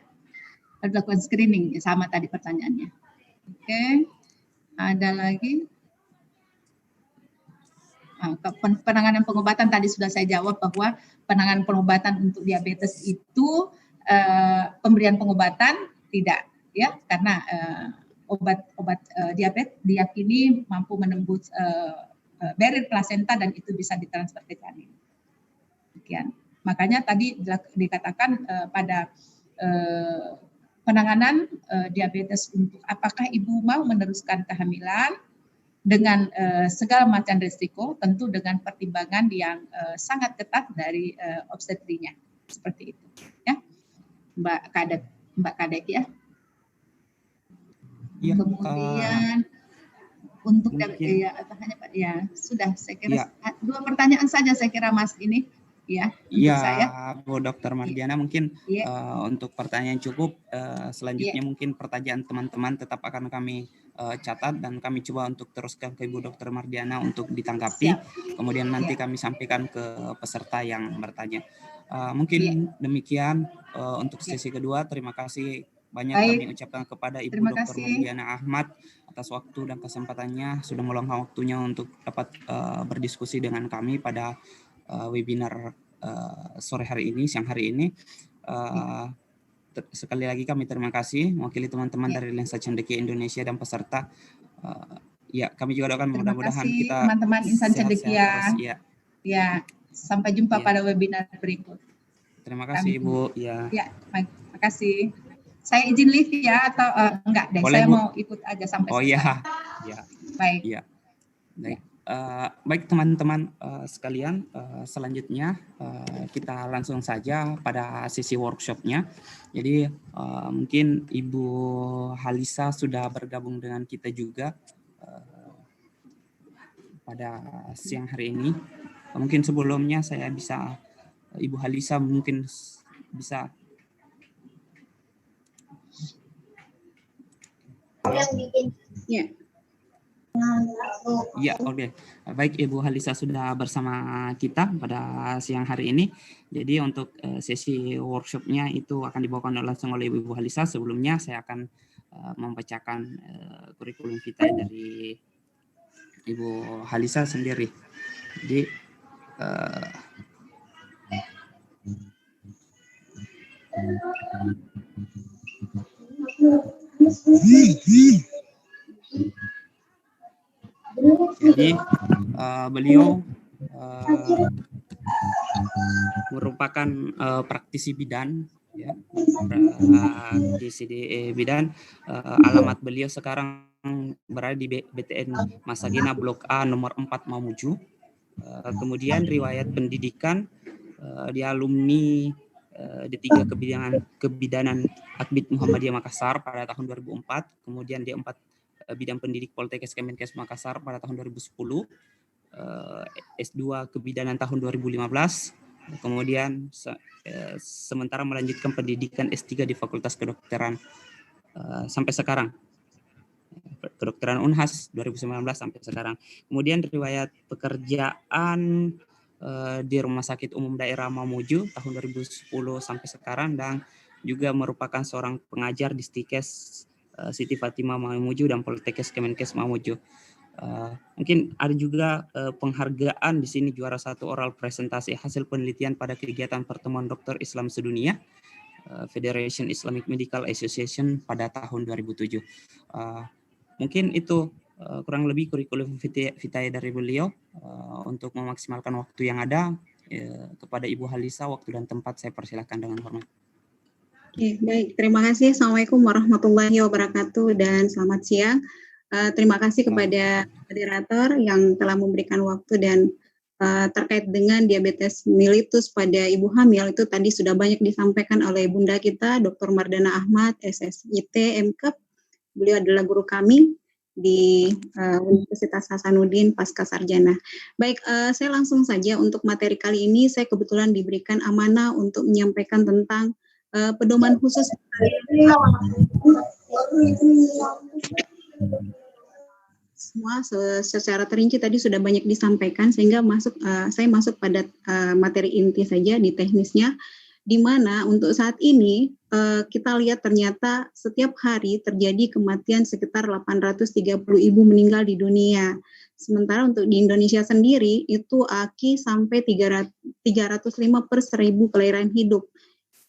Harus lakukan screening ya, sama tadi pertanyaannya. Oke, ada lagi. Penanganan pengobatan tadi sudah saya jawab bahwa penanganan pengobatan untuk diabetes itu pemberian pengobatan tidak ya, karena obat diabetes diyakini mampu menembus barrier plasenta dan itu bisa ditransfer ke janin. Demikian. Makanya tadi dikatakan pada penanganan diabetes untuk apakah ibu mau meneruskan kehamilan dengan segala macam risiko, tentu dengan pertimbangan yang sangat ketat dari obstetrinya, seperti itu, ya, Mbak Kadek ya. Ya, Kemudian untuk mungkin. hanya Pak, ya sudah, saya kira Ya. 2 pertanyaan saja saya kira Mas ini, ya, untuk saya. Bu Dr. Mardiana, mungkin untuk pertanyaan cukup. Selanjutnya mungkin pertanyaan teman-teman tetap akan kami catat dan kami coba untuk teruskan ke Ibu Dr. Mardiana untuk ditanggapi. Kemudian nanti kami sampaikan ke peserta yang bertanya. Mungkin demikian untuk sesi kedua. Terima kasih banyak kami ucapkan kepada Ibu Dr. Mardiana Ahmad atas waktu dan kesempatannya sudah meluangkan waktunya untuk dapat berdiskusi dengan kami pada webinar sore hari ini, siang hari ini. Sekali lagi kami terima kasih mewakili teman-teman dari Lensa Cendekia Indonesia dan peserta. Ya, kami juga doakan mudah-mudahan kita teman-teman Insan Cendekia. Ya, sampai jumpa pada webinar berikut. Terima kasih Ibu. Ya, terima kasih. Saya izin live ya atau enggak deh? Boleh, saya Bu. mau ikut aja sampai selesai. Ya. Baik. Ya. Baik. Baik teman-teman sekalian, selanjutnya kita langsung saja pada sesi workshopnya. Jadi mungkin Ibu Halisa sudah bergabung dengan kita juga pada siang hari ini. Mungkin sebelumnya saya bisa, Ibu Halisa mungkin bisa. Ya, oke. Baik, Ibu Halisa sudah bersama kita pada siang hari ini. Jadi untuk sesi workshopnya itu akan dibawakan langsung oleh Ibu Halisa. Sebelumnya saya akan membacakan kurikulum vitae dari Ibu Halisa sendiri. Jadi beliau merupakan praktisi bidan, ya, praktisi bidan. Alamat beliau sekarang berada di BTN Masagena Blok A nomor 4 Mamuju. Kemudian riwayat pendidikan, dia alumni D3 Kebidanan Akbid Muhammadiyah Makassar pada tahun 2004. Kemudian D4 Bidang Pendidik Poltekkes Kemenkes Makassar pada tahun 2010. S2 Kebidanan tahun 2015. Kemudian sementara melanjutkan pendidikan S3 di Fakultas Kedokteran sampai sekarang. Kedokteran Unhas 2019 sampai sekarang. Kemudian riwayat pekerjaan di Rumah Sakit Umum Daerah Mamuju tahun 2010 sampai sekarang, dan juga merupakan seorang pengajar di Stikes Siti Fatimah Mamuju dan Poltekkes Kemenkes Mamuju. Mungkin ada juga penghargaan di sini, juara 1 oral presentasi hasil penelitian pada kegiatan pertemuan dokter Islam sedunia Federation Islamic Medical Association pada tahun 2007. Mungkin itu kurang lebih kurikulum vitae dari beliau. Untuk memaksimalkan waktu yang ada, kepada Ibu Halisa, waktu dan tempat saya persilakan dengan hormat. Oke, baik. Terima kasih. Assalamualaikum warahmatullahi wabarakatuh dan selamat siang. Terima kasih kepada moderator yang telah memberikan waktu, dan terkait dengan diabetes mellitus pada ibu hamil itu tadi sudah banyak disampaikan oleh Bunda kita, Dr. Mardiana Ahmad, SSIT, MKEP. Beliau adalah guru kami di Universitas Hasanuddin pasca sarjana. Baik, saya langsung saja untuk materi kali ini. Saya kebetulan diberikan amanah untuk menyampaikan tentang pedoman khusus semua secara terinci tadi sudah banyak disampaikan, sehingga saya masuk pada materi inti saja di teknisnya, di mana untuk saat ini kita lihat ternyata setiap hari terjadi kematian sekitar 830 ibu meninggal di dunia. Sementara untuk di Indonesia sendiri itu AKI sampai 305 per 1000 kelahiran hidup.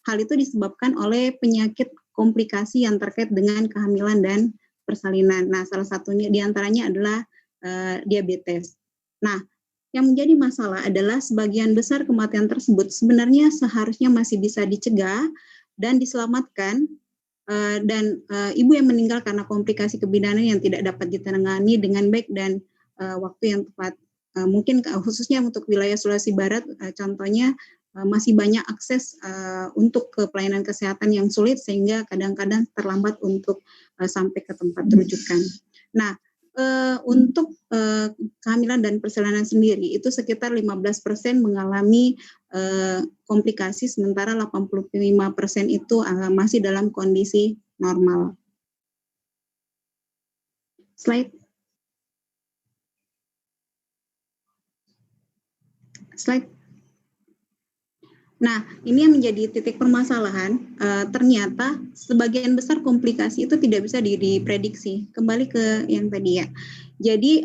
Hal itu disebabkan oleh penyakit komplikasi yang terkait dengan kehamilan dan persalinan. Nah, salah satunya diantaranya adalah diabetes. Nah, yang menjadi masalah adalah sebagian besar kematian tersebut sebenarnya seharusnya masih bisa dicegah dan diselamatkan, dan ibu yang meninggal karena komplikasi kebidanan yang tidak dapat ditangani dengan baik dan waktu yang tepat. Mungkin khususnya untuk wilayah Sulawesi Barat, contohnya masih banyak akses untuk ke pelayanan kesehatan yang sulit sehingga kadang-kadang terlambat untuk sampai ke tempat rujukan. Nah, untuk kehamilan dan persalinan sendiri itu sekitar 15% mengalami komplikasi, sementara 85% itu masih dalam kondisi normal. Slide. Nah, ini yang menjadi titik permasalahan. Ternyata sebagian besar komplikasi itu tidak bisa diprediksi. Kembali ke yang tadi ya. Jadi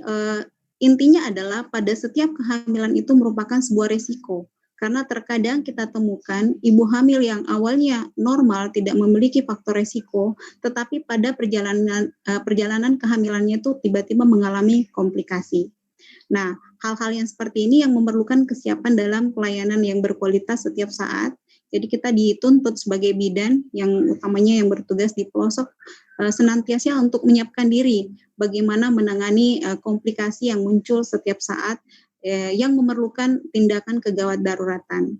intinya adalah pada setiap kehamilan itu merupakan sebuah resiko. Karena terkadang kita temukan ibu hamil yang awalnya normal tidak memiliki faktor resiko, tetapi pada perjalanan kehamilannya itu tiba-tiba mengalami komplikasi. Nah, hal-hal yang seperti ini yang memerlukan kesiapan dalam pelayanan yang berkualitas setiap saat. Jadi kita dituntut sebagai bidan yang utamanya yang bertugas di pelosok senantiasa untuk menyiapkan diri bagaimana menangani komplikasi yang muncul setiap saat yang memerlukan tindakan kegawat daruratan.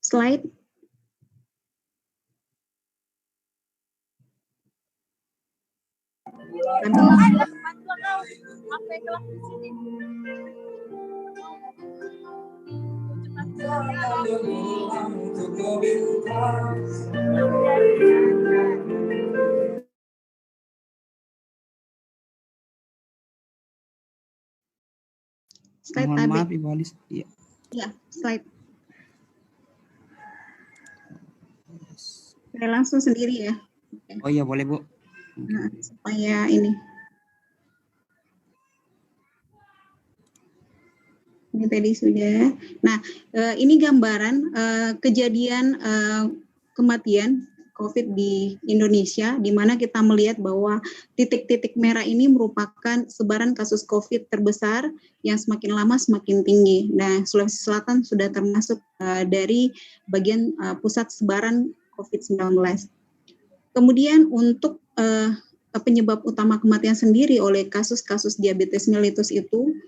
Slide. Slide. Mohon maaf Ibu Alis. Iya. Ya, slide. Saya langsung sendiri ya. Oh iya boleh Bu. Nah, supaya ini tadi sudah. Nah, ini gambaran kejadian kematian COVID di Indonesia, di mana kita melihat bahwa titik-titik merah ini merupakan sebaran kasus COVID terbesar yang semakin lama semakin tinggi. Nah, Sulawesi Selatan sudah termasuk dari bagian pusat sebaran COVID-19. Kemudian untuk penyebab utama kematian sendiri oleh kasus-kasus diabetes mellitus itu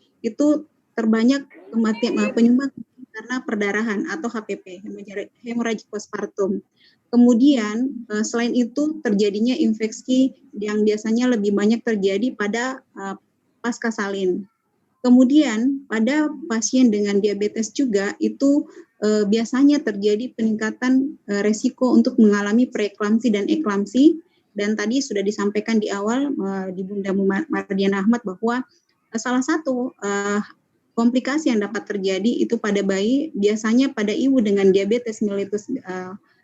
terbanyak kematian penyumbang karena perdarahan atau HPP, hemorrhagic postpartum. Kemudian selain itu terjadinya infeksi yang biasanya lebih banyak terjadi pada pasca salin. Kemudian pada pasien dengan diabetes juga itu biasanya terjadi peningkatan resiko untuk mengalami preeklamsi dan eklamsi. Dan tadi sudah disampaikan di awal di Bunda Mardiana Ahmad bahwa salah satu komplikasi yang dapat terjadi itu pada bayi, biasanya pada ibu dengan diabetes mellitus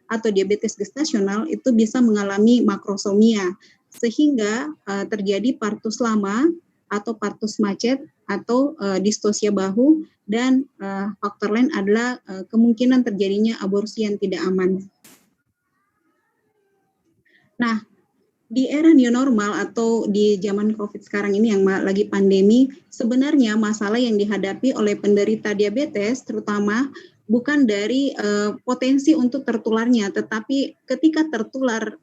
atau diabetes gestasional itu bisa mengalami makrosomia, sehingga terjadi partus lama atau partus macet atau distosia bahu, dan faktor lain adalah kemungkinan terjadinya aborsi yang tidak aman. Nah, di era new normal atau di zaman COVID sekarang ini yang lagi pandemi, sebenarnya masalah yang dihadapi oleh penderita diabetes terutama bukan dari potensi untuk tertularnya, tetapi ketika tertular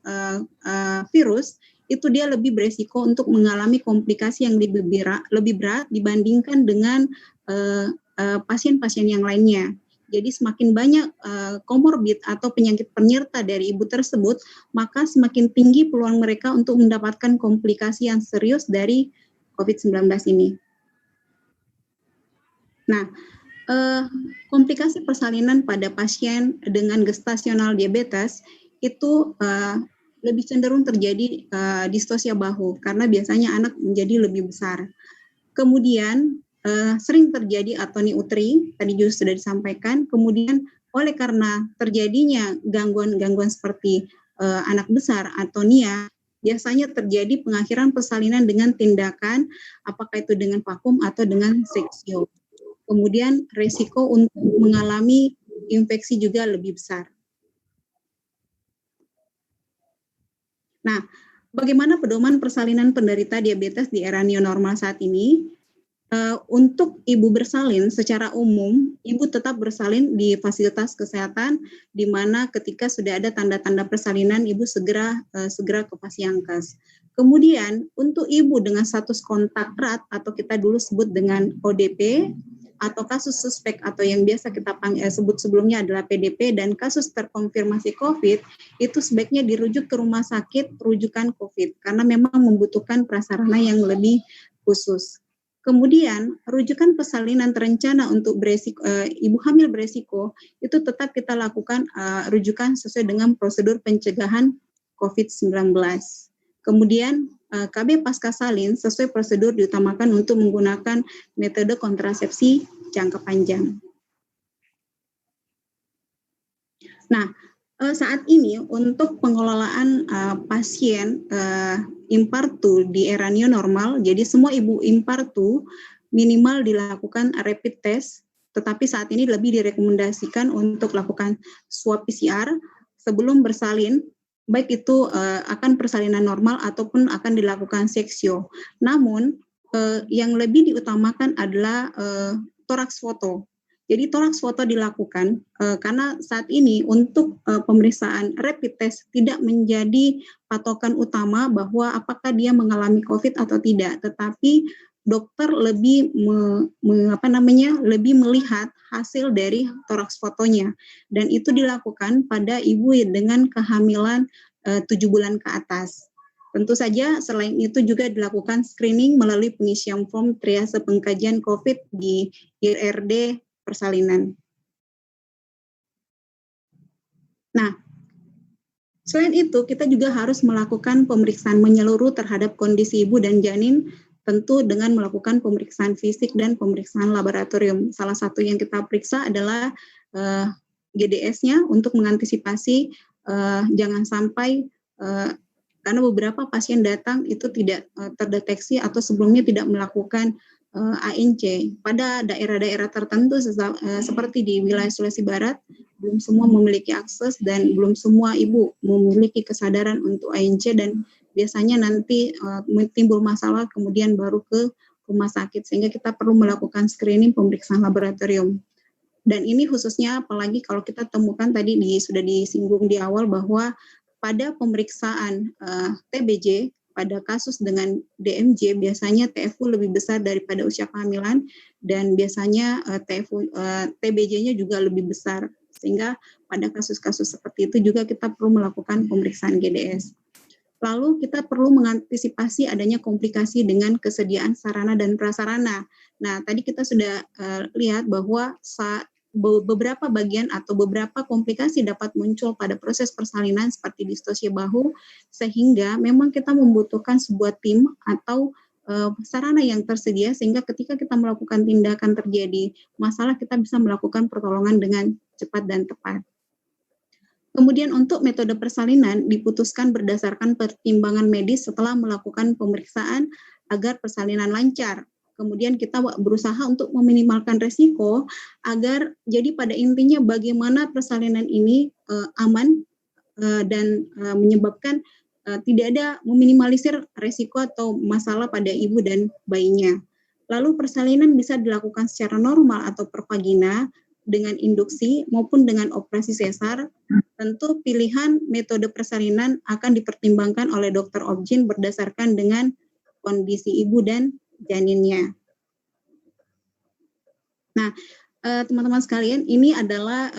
virus, itu dia lebih beresiko untuk mengalami komplikasi yang lebih berat dibandingkan dengan pasien-pasien yang lainnya. Jadi semakin banyak komorbid atau penyakit penyerta dari ibu tersebut, maka semakin tinggi peluang mereka untuk mendapatkan komplikasi yang serius dari COVID-19 ini. Nah, komplikasi persalinan pada pasien dengan gestasional diabetes itu lebih cenderung terjadi distosia bahu karena biasanya anak menjadi lebih besar. Kemudian sering terjadi atoni uteri, tadi juga sudah disampaikan. Kemudian oleh karena terjadinya gangguan-gangguan seperti anak besar, atonia, biasanya terjadi pengakhiran persalinan dengan tindakan, apakah itu dengan vakum atau dengan seksio. Kemudian resiko untuk mengalami infeksi juga lebih besar. Nah, bagaimana pedoman persalinan penderita diabetes di era new normal saat ini? Untuk ibu bersalin secara umum, ibu tetap bersalin di fasilitas kesehatan, di mana ketika sudah ada tanda-tanda persalinan, ibu segera ke Pasienkes. Kemudian untuk ibu dengan status kontak erat atau kita dulu sebut dengan ODP atau kasus suspek atau yang biasa kita sebut sebelumnya adalah PDP dan kasus terkonfirmasi COVID, itu sebaiknya dirujuk ke rumah sakit rujukan COVID karena memang membutuhkan prasarana yang lebih khusus. Kemudian rujukan persalinan terencana untuk ibu hamil beresiko itu tetap kita lakukan rujukan sesuai dengan prosedur pencegahan COVID-19. Kemudian KB pasca salin sesuai prosedur diutamakan untuk menggunakan metode kontrasepsi jangka panjang. Nah, saat ini untuk pengelolaan pasien impartu di era new normal, jadi semua ibu impartu minimal dilakukan rapid test, tetapi saat ini lebih direkomendasikan untuk lakukan swab PCR sebelum bersalin, baik itu akan persalinan normal ataupun akan dilakukan seksio. Namun yang lebih diutamakan adalah toraks foto. Jadi toraks foto dilakukan karena saat ini untuk pemeriksaan rapid test tidak menjadi patokan utama bahwa apakah dia mengalami COVID atau tidak, tetapi dokter lebih lebih melihat hasil dari toraks fotonya dan itu dilakukan pada ibu dengan kehamilan 7 bulan ke atas. Tentu saja selain itu juga dilakukan screening melalui pengisian form triase pengkajian COVID di IRD persalinan. Nah, selain itu kita juga harus melakukan pemeriksaan menyeluruh terhadap kondisi ibu dan janin, tentu dengan melakukan pemeriksaan fisik dan pemeriksaan laboratorium. Salah satu yang kita periksa adalah GDS-nya untuk mengantisipasi jangan sampai karena beberapa pasien datang itu tidak terdeteksi atau sebelumnya tidak melakukan ANC. Pada daerah-daerah tertentu seperti di wilayah Sulawesi Barat, belum semua memiliki akses dan belum semua ibu memiliki kesadaran untuk ANC dan biasanya nanti timbul masalah kemudian baru ke rumah sakit sehingga kita perlu melakukan screening pemeriksaan laboratorium. Dan ini khususnya apalagi kalau kita temukan tadi sudah disinggung di awal bahwa pada pemeriksaan TBJ pada kasus dengan DMJ biasanya TFU lebih besar daripada usia kehamilan dan biasanya TBJ-nya juga lebih besar sehingga pada kasus-kasus seperti itu juga kita perlu melakukan pemeriksaan GDS. Lalu kita perlu mengantisipasi adanya komplikasi dengan kesediaan sarana dan prasarana. Nah, tadi kita sudah lihat bahwa beberapa bagian atau beberapa komplikasi dapat muncul pada proses persalinan seperti distosia bahu, sehingga memang kita membutuhkan sebuah tim atau sarana yang tersedia sehingga ketika kita melakukan tindakan terjadi masalah kita bisa melakukan pertolongan dengan cepat dan tepat. Kemudian untuk metode persalinan diputuskan berdasarkan pertimbangan medis setelah melakukan pemeriksaan agar persalinan lancar. Kemudian kita berusaha untuk meminimalkan resiko agar jadi pada intinya bagaimana persalinan ini aman dan menyebabkan tidak ada meminimalisir resiko atau masalah pada ibu dan bayinya. Lalu persalinan bisa dilakukan secara normal atau per vagina dengan induksi maupun dengan operasi sesar. Tentu pilihan metode persalinan akan dipertimbangkan oleh dokter obgyn berdasarkan dengan kondisi ibu dan janinnya. Nah, teman-teman sekalian, ini adalah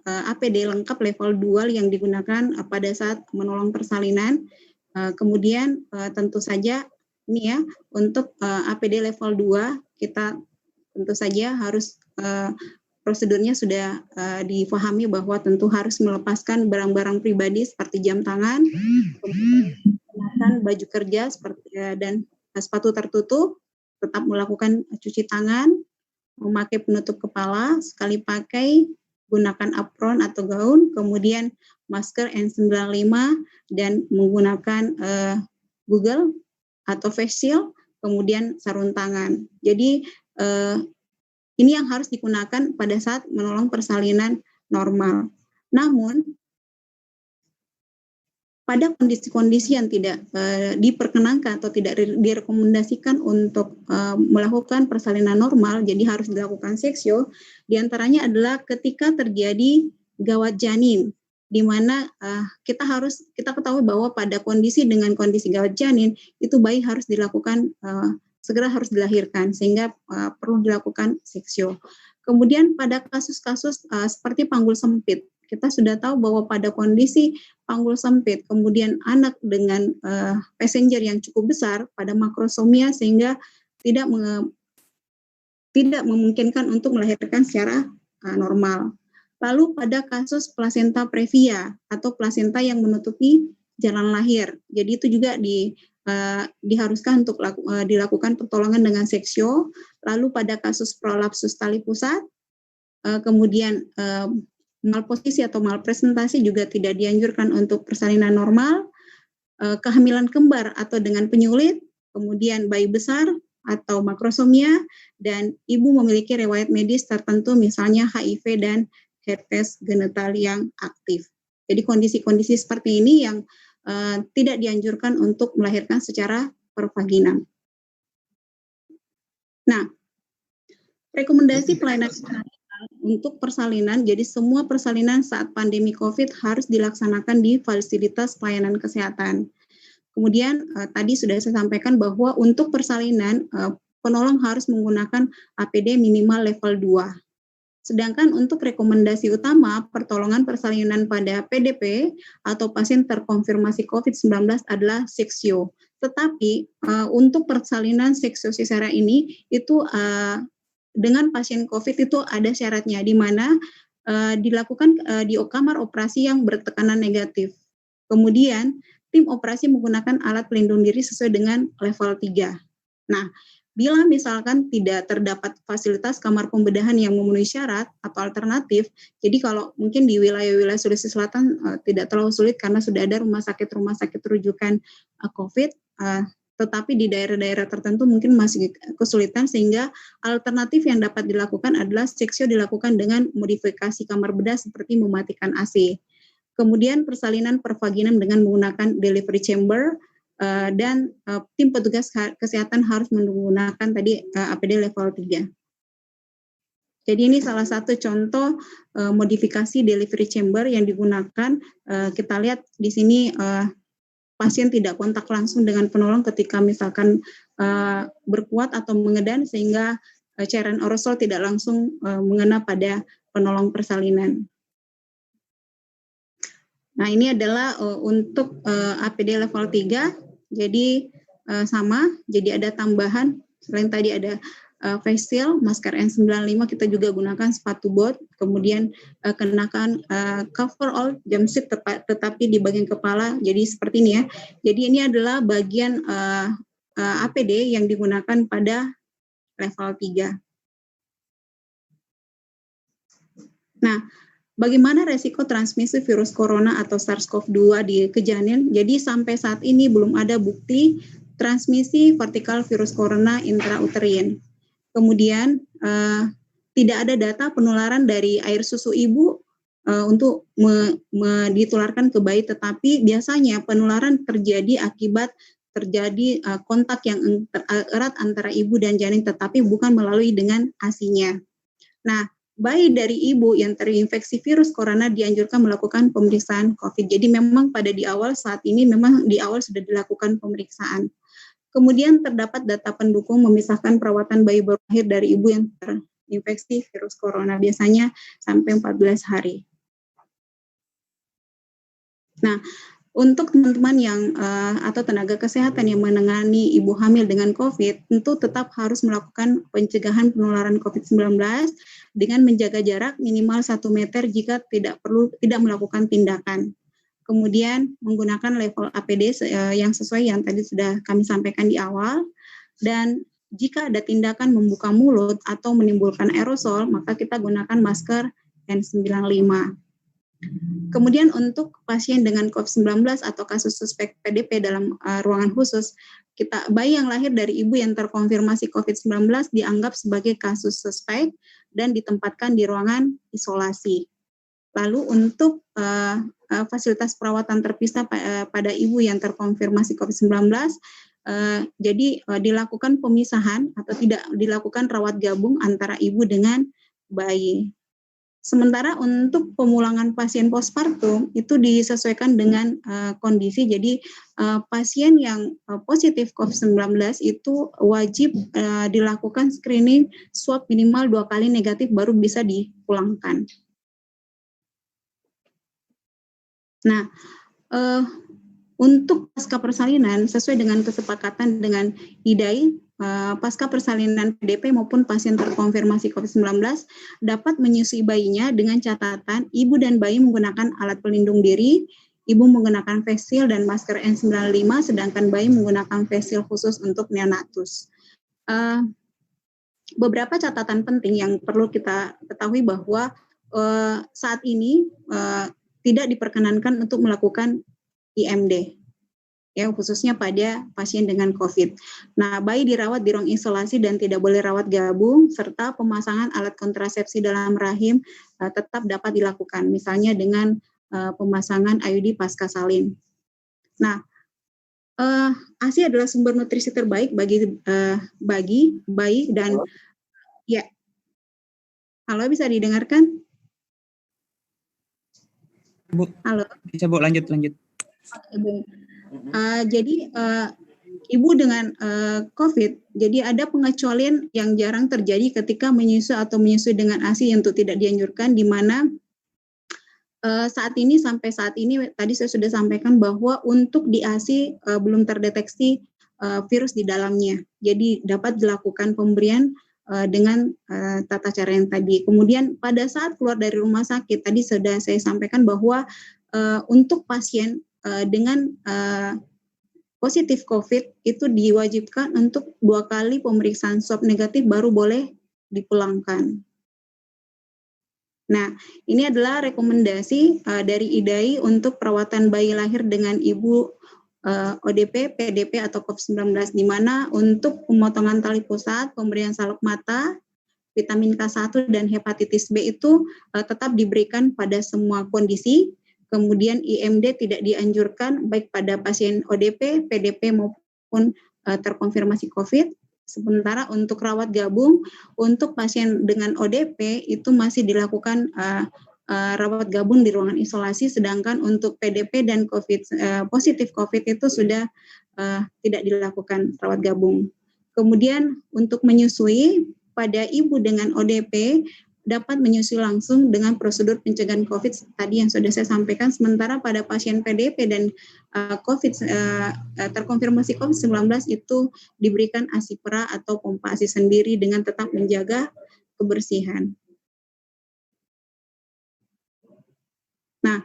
APD lengkap level 2 yang digunakan pada saat menolong persalinan. Kemudian tentu saja ini ya, untuk APD level 2 kita tentu saja harus prosedurnya sudah difahami bahwa tentu harus melepaskan barang-barang pribadi seperti jam tangan, kemudian menggunakan baju kerja seperti dan sepatu tertutup, tetap melakukan cuci tangan, memakai penutup kepala sekali pakai, gunakan apron atau gaun, kemudian masker N95 dan menggunakan Google atau face shield, kemudian sarung tangan. Jadi ini yang harus digunakan pada saat menolong persalinan normal. Namun pada kondisi-kondisi yang tidak diperkenankan atau tidak direkomendasikan untuk melakukan persalinan normal, jadi harus dilakukan seksio, diantaranya adalah ketika terjadi gawat janin, di mana kita ketahui bahwa pada kondisi gawat janin, itu bayi harus dilakukan segera harus dilahirkan, sehingga perlu dilakukan seksio. Kemudian pada kasus-kasus seperti panggul sempit, kita sudah tahu bahwa pada kondisi panggul sempit, kemudian anak dengan passenger yang cukup besar pada makrosomia sehingga tidak memungkinkan untuk melahirkan secara normal. Lalu pada kasus plasenta previa atau plasenta yang menutupi jalan lahir, jadi itu juga diharuskan untuk dilakukan pertolongan dengan seksio. Lalu pada kasus prolapsus tali pusat, kemudian malposisi atau malpresentasi juga tidak dianjurkan untuk persalinan normal, kehamilan kembar atau dengan penyulit, kemudian bayi besar atau makrosomia, dan ibu memiliki riwayat medis tertentu misalnya HIV dan herpes genital yang aktif. Jadi kondisi-kondisi seperti ini yang tidak dianjurkan untuk melahirkan secara pervaginam. Nah, rekomendasi pelayanan untuk persalinan, jadi semua persalinan saat pandemi COVID harus dilaksanakan di fasilitas pelayanan kesehatan. Kemudian tadi sudah saya sampaikan bahwa untuk persalinan penolong harus menggunakan APD minimal level 2. Sedangkan untuk rekomendasi utama pertolongan persalinan pada PDP atau pasien terkonfirmasi COVID-19 adalah seksio. Tetapi untuk persalinan seksio sesera ini itu dengan pasien COVID itu ada syaratnya, di mana dilakukan di kamar operasi yang bertekanan negatif. Kemudian tim operasi menggunakan alat pelindung diri sesuai dengan level 3. Nah, bila misalkan tidak terdapat fasilitas kamar pembedahan yang memenuhi syarat atau alternatif, jadi kalau mungkin di wilayah-wilayah Sulawesi Selatan tidak terlalu sulit karena sudah ada rumah sakit rujukan COVID, tetapi di daerah-daerah tertentu mungkin masih kesulitan, sehingga alternatif yang dapat dilakukan adalah seksio dilakukan dengan modifikasi kamar bedah seperti mematikan AC. Kemudian persalinan pervaginam dengan menggunakan delivery chamber, dan tim petugas kesehatan harus menggunakan tadi APD level 3. Jadi ini salah satu contoh modifikasi delivery chamber yang digunakan. Kita lihat di sini pasien tidak kontak langsung dengan penolong ketika misalkan berkuat atau mengedan, sehingga cairan aerosol tidak langsung mengena pada penolong persalinan. Nah, ini adalah untuk APD level 3. Jadi sama, jadi ada tambahan selain tadi ada face shield, masker N95, kita juga gunakan sepatu bot, kemudian kenakan coverall jumpsuit tetapi di bagian kepala, jadi seperti ini ya. Jadi ini adalah bagian APD yang digunakan pada level 3. Nah, bagaimana resiko transmisi virus corona atau SARS-CoV-2 di kejanin? Jadi sampai saat ini belum ada bukti transmisi vertikal virus corona intrauterin. Kemudian tidak ada data penularan dari air susu ibu untuk ditularkan ke bayi, tetapi biasanya penularan terjadi akibat terjadi kontak yang erat antara ibu dan janin, tetapi bukan melalui dengan ASI-nya. Nah, bayi dari ibu yang terinfeksi virus corona dianjurkan melakukan pemeriksaan COVID. Jadi memang pada saat ini memang di awal sudah dilakukan pemeriksaan. Kemudian terdapat data pendukung memisahkan perawatan bayi baru lahir dari ibu yang terinfeksi virus corona, biasanya sampai 14 hari. Nah, Untuk teman-teman yang atau tenaga kesehatan yang menangani ibu hamil dengan COVID, tentu tetap harus melakukan pencegahan penularan COVID-19 dengan menjaga jarak minimal 1 meter jika tidak melakukan tindakan. Kemudian menggunakan level APD yang sesuai yang tadi sudah kami sampaikan di awal, dan jika ada tindakan membuka mulut atau menimbulkan aerosol, maka kita gunakan masker N95. Kemudian untuk pasien dengan COVID-19 atau kasus suspek PDP dalam ruangan khusus, bayi yang lahir dari ibu yang terkonfirmasi COVID-19 dianggap sebagai kasus suspek dan ditempatkan di ruangan isolasi. Lalu untuk fasilitas perawatan terpisah pada ibu yang terkonfirmasi COVID-19, jadi dilakukan pemisahan atau tidak dilakukan rawat gabung antara ibu dengan bayi. Sementara untuk pemulangan pasien postpartum itu disesuaikan dengan kondisi. Jadi pasien yang positif COVID-19 itu wajib dilakukan screening swab minimal 2 kali negatif baru bisa dipulangkan. Nah, untuk pasca persalinan sesuai dengan kesepakatan dengan IDAI, pasca persalinan PDP maupun pasien terkonfirmasi COVID-19 dapat menyusui bayinya dengan catatan ibu dan bayi menggunakan alat pelindung diri, ibu menggunakan face shield dan masker N95, sedangkan bayi menggunakan face shield khusus untuk neonatus. Beberapa catatan penting yang perlu kita ketahui bahwa saat ini tidak diperkenankan untuk melakukan IMD, ya khususnya pada pasien dengan COVID. Nah, bayi dirawat di ruang isolasi dan tidak boleh rawat gabung, serta pemasangan alat kontrasepsi dalam rahim tetap dapat dilakukan, misalnya dengan pemasangan IUD pasca salin. Nah, ASI adalah sumber nutrisi terbaik bagi bayi dan ya. Halo, bisa didengarkan? Bu, halo. Bisa Bu, lanjut. Jadi ibu dengan COVID, jadi ada pengecualian yang jarang terjadi ketika menyusui atau menyusui dengan ASI yang tidak dianjurkan, di mana sampai saat ini tadi saya sudah sampaikan bahwa untuk di ASI belum terdeteksi virus di dalamnya. Jadi dapat dilakukan pemberian dengan tata cara yang tadi. Kemudian pada saat keluar dari rumah sakit, tadi sudah saya sampaikan bahwa untuk pasien dengan positif COVID itu diwajibkan untuk 2 kali pemeriksaan swab negatif baru boleh dipulangkan. Nah, ini adalah rekomendasi dari IDAI untuk perawatan bayi lahir dengan ibu ODP, PDP atau COVID-19, di mana untuk pemotongan tali pusat, pemberian salep mata, vitamin K1 dan hepatitis B itu tetap diberikan pada semua kondisi. Kemudian IMD tidak dianjurkan baik pada pasien ODP, PDP maupun terkonfirmasi COVID. Sementara untuk rawat gabung, untuk pasien dengan ODP itu masih dilakukan rawat gabung di ruangan isolasi, sedangkan untuk PDP dan positif COVID itu sudah tidak dilakukan rawat gabung. Kemudian untuk menyusui, pada ibu dengan ODP dapat menyusui langsung dengan prosedur pencegahan COVID tadi yang sudah saya sampaikan, sementara pada pasien PDP dan terkonfirmasi COVID-19 itu diberikan ASI PRA atau pompa ASI sendiri dengan tetap menjaga kebersihan. Nah,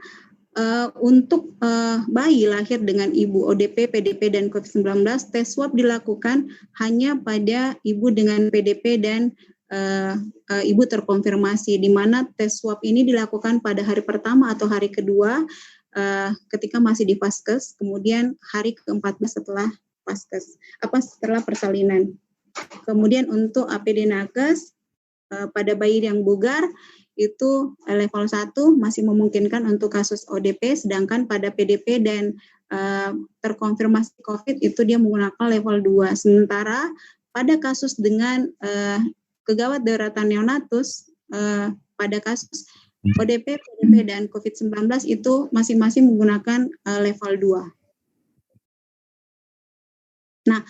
untuk bayi lahir dengan ibu ODP, PDP, dan COVID-19, tes swab dilakukan hanya pada ibu dengan PDP dan ibu terkonfirmasi, di mana tes swab ini dilakukan pada hari pertama atau hari kedua ketika masih di vaskes, kemudian hari ke-14 setelah setelah persalinan. Kemudian untuk APD nakes pada bayi yang bugar itu level 1 masih memungkinkan untuk kasus ODP, sedangkan pada PDP dan terkonfirmasi COVID itu dia menggunakan level 2. Sementara pada kasus dengan kegawat daruratan neonatus, pada kasus ODP, PDP, dan COVID-19 itu masing-masing menggunakan level 2. Nah,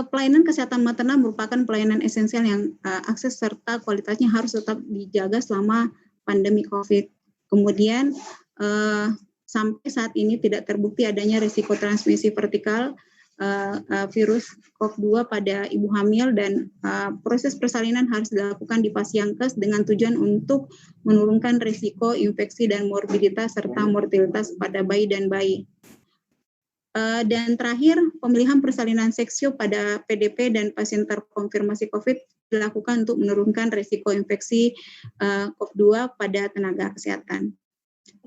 pelayanan kesehatan maternal merupakan pelayanan esensial yang akses serta kualitasnya harus tetap dijaga selama pandemi COVID. Kemudian sampai saat ini tidak terbukti adanya risiko transmisi vertikal virus COV-2 pada ibu hamil, dan proses persalinan harus dilakukan di Pasienkes dengan tujuan untuk menurunkan risiko infeksi dan morbiditas serta mortalitas pada bayi dan bayi. Dan terakhir, pemilihan persalinan seksio pada PDP dan pasien terkonfirmasi COVID dilakukan untuk menurunkan risiko infeksi COV-2 pada tenaga kesehatan.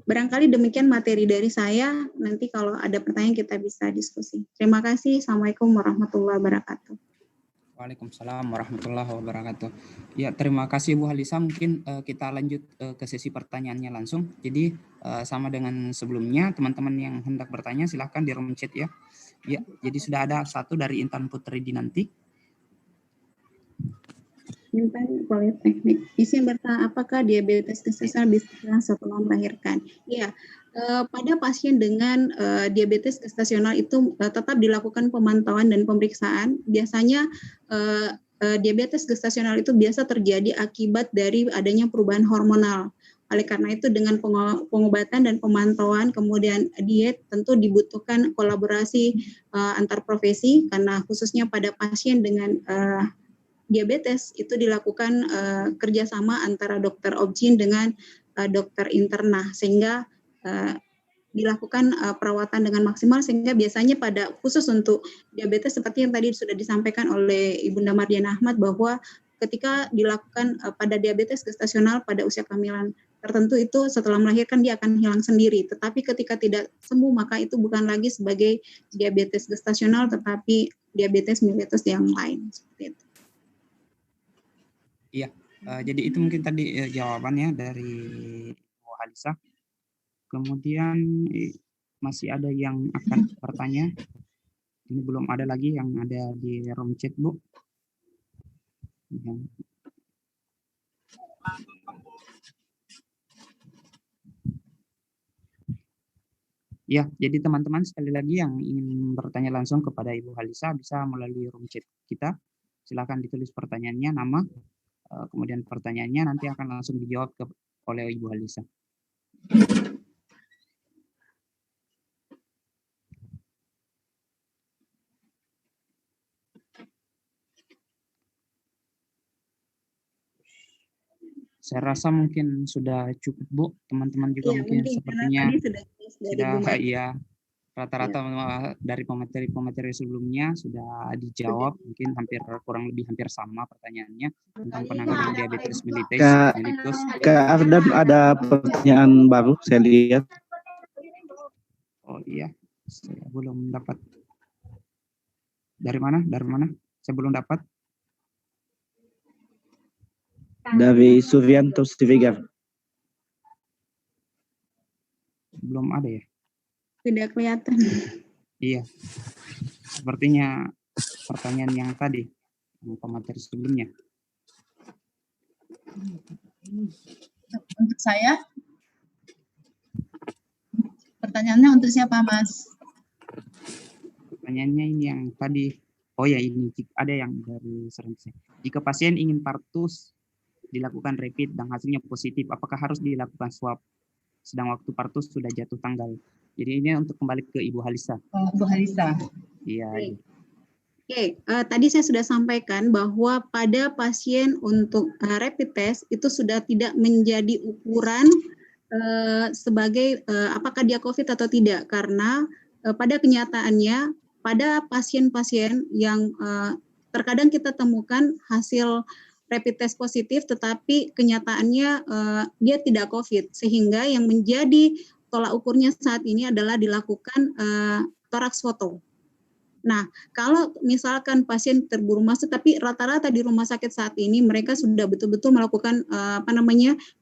Barangkali demikian materi dari saya. Nanti kalau ada pertanyaan kita bisa diskusi. Terima kasih. Assalamualaikum warahmatullahi wabarakatuh. Waalaikumsalam warahmatullahi wabarakatuh. Ya, terima kasih Bu Halisa. Mungkin kita lanjut ke sesi pertanyaannya langsung. Jadi sama dengan sebelumnya, teman-teman yang hendak bertanya silahkan di room chat ya. Ya, jadi sudah ada satu dari Intan Putri Dinanti. Intan Politeknik. Izin bertanya, apakah diabetes gestasional bisa setelah melahirkan? Ya, pada pasien dengan diabetes gestasional itu tetap dilakukan pemantauan dan pemeriksaan. Biasanya diabetes gestasional itu biasa terjadi akibat dari adanya perubahan hormonal. Oleh karena itu dengan pengobatan dan pemantauan kemudian diet tentu dibutuhkan kolaborasi antar profesi, karena khususnya pada pasien dengan diabetes itu dilakukan kerjasama antara dokter obgyn dengan dokter interna, sehingga dilakukan perawatan dengan maksimal, sehingga biasanya pada khusus untuk diabetes seperti yang tadi sudah disampaikan oleh Ibunda Mardiana Ahmad, bahwa ketika dilakukan pada diabetes gestasional pada usia kehamilan tertentu itu setelah melahirkan dia akan hilang sendiri, tetapi ketika tidak sembuh maka itu bukan lagi sebagai diabetes gestasional tetapi diabetes mellitus yang lain, seperti itu. Iya, jadi itu mungkin tadi jawabannya dari Bu Halisa. Kemudian masih ada yang akan bertanya. Ini belum ada lagi yang ada di room chat, Bu. Ya, jadi teman-teman sekali lagi yang ingin bertanya langsung kepada Ibu Halisa bisa melalui room chat kita. Silakan ditulis pertanyaannya, nama, kemudian pertanyaannya nanti akan langsung dijawab oleh Ibu Halisa. Saya rasa mungkin sudah cukup, Bu. Teman-teman juga Ya, mungkin sepertinya sudah ya rata-rata dari pemateri sebelumnya sudah dijawab, mungkin kurang lebih hampir sama pertanyaannya tentang penanganan diabetes mellitus. Kak Ardan ada pertanyaan baru saya lihat. Oh iya, saya belum dapat. Dari mana? Saya belum dapat. Dari Suryanto Siregar. Belum ada ya? Tidak kelihatan. Iya. Sepertinya pertanyaan yang tadi, yang pemateri sebelumnya. Untuk saya, pertanyaannya untuk siapa, Mas? Pertanyaannya ini yang tadi. Oh ya, ini ada yang dari Serense. Jika pasien ingin partus dilakukan rapid dan hasilnya positif, apakah harus dilakukan swab sedang waktu partus sudah jatuh tanggal? Jadi ini untuk kembali ke Ibu Halisa. Oh, Bu Halisa. Iya. Oke, tadi saya sudah sampaikan bahwa pada pasien untuk rapid test itu sudah tidak menjadi ukuran sebagai apakah dia COVID atau tidak, karena pada kenyataannya pada pasien-pasien yang terkadang kita temukan hasil rapid test positif, tetapi kenyataannya dia tidak COVID, sehingga yang menjadi tolak ukurnya saat ini adalah dilakukan toraks foto. Nah, kalau misalkan pasien terburu masuk, tapi rata-rata di rumah sakit saat ini mereka sudah betul-betul melakukan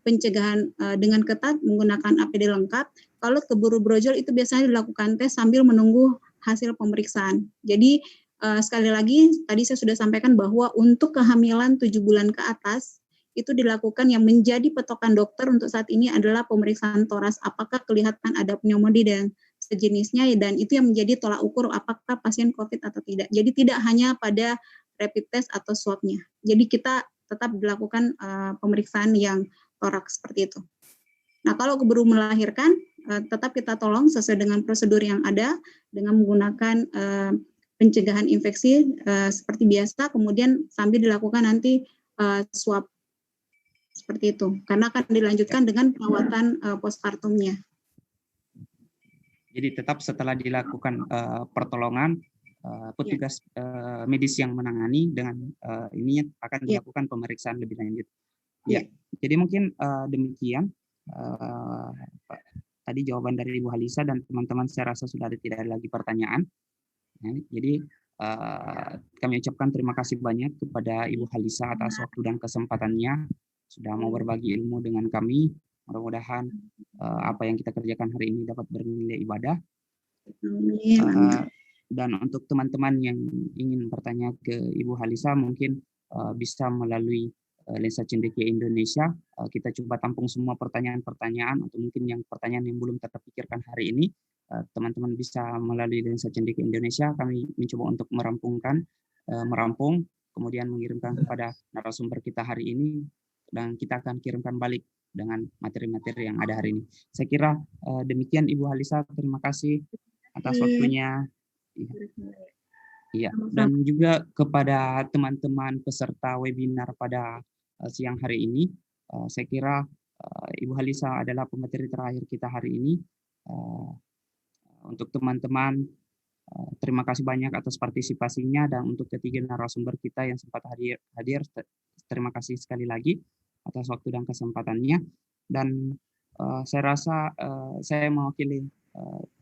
pencegahan dengan ketat menggunakan APD lengkap. Kalau keburu brojol itu biasanya dilakukan tes sambil menunggu hasil pemeriksaan. Jadi sekali lagi tadi saya sudah sampaikan bahwa untuk kehamilan 7 bulan ke atas itu dilakukan yang menjadi patokan dokter untuk saat ini adalah pemeriksaan toras, apakah kelihatan ada pneumonia dan sejenisnya, dan itu yang menjadi tolak ukur apakah pasien COVID atau tidak. Jadi tidak hanya pada rapid test atau swab-nya. Jadi kita tetap dilakukan pemeriksaan yang toraks seperti itu. Nah, kalau keburu melahirkan tetap kita tolong sesuai dengan prosedur yang ada dengan menggunakan pencegahan infeksi seperti biasa, kemudian sambil dilakukan nanti swab seperti itu, karena akan dilanjutkan dengan perawatan postpartumnya. Jadi tetap setelah dilakukan pertolongan, petugas medis yang menangani dengan ini akan dilakukan pemeriksaan lebih lanjut. Ya, jadi mungkin demikian tadi jawaban dari Ibu Halisa, dan teman-teman saya rasa sudah tidak ada lagi pertanyaan. Jadi kami ucapkan terima kasih banyak kepada Ibu Halisa atas waktu dan kesempatannya sudah mau berbagi ilmu dengan kami. Mudah-mudahan apa yang kita kerjakan hari ini dapat bernilai ibadah. Dan untuk teman-teman yang ingin bertanya ke Ibu Halisa mungkin bisa melalui Lensa Cendekia Indonesia. Kita coba tampung semua pertanyaan-pertanyaan atau mungkin yang pertanyaan yang belum terpikirkan hari ini. Teman-teman bisa melalui Lensa Cendekia Indonesia. Kami mencoba untuk merampung, kemudian mengirimkan kepada narasumber kita hari ini, dan kita akan kirimkan balik dengan materi-materi yang ada hari ini. Saya kira demikian Ibu Halisa. Terima kasih atas waktunya. Iya, dan juga kepada teman-teman peserta webinar pada siang hari ini, saya kira Ibu Halisa adalah pemateri terakhir kita hari ini. Untuk teman-teman, terima kasih banyak atas partisipasinya, dan untuk ketiga narasumber kita yang sempat hadir, terima kasih sekali lagi atas waktu dan kesempatannya. Dan saya rasa saya mewakili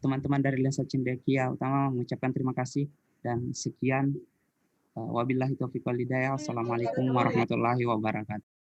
teman-teman dari Lensa Cendekia utama mengucapkan terima kasih dan sekian. Wabillahi taufiq wal hidayah. Assalamualaikum warahmatullahi wabarakatuh.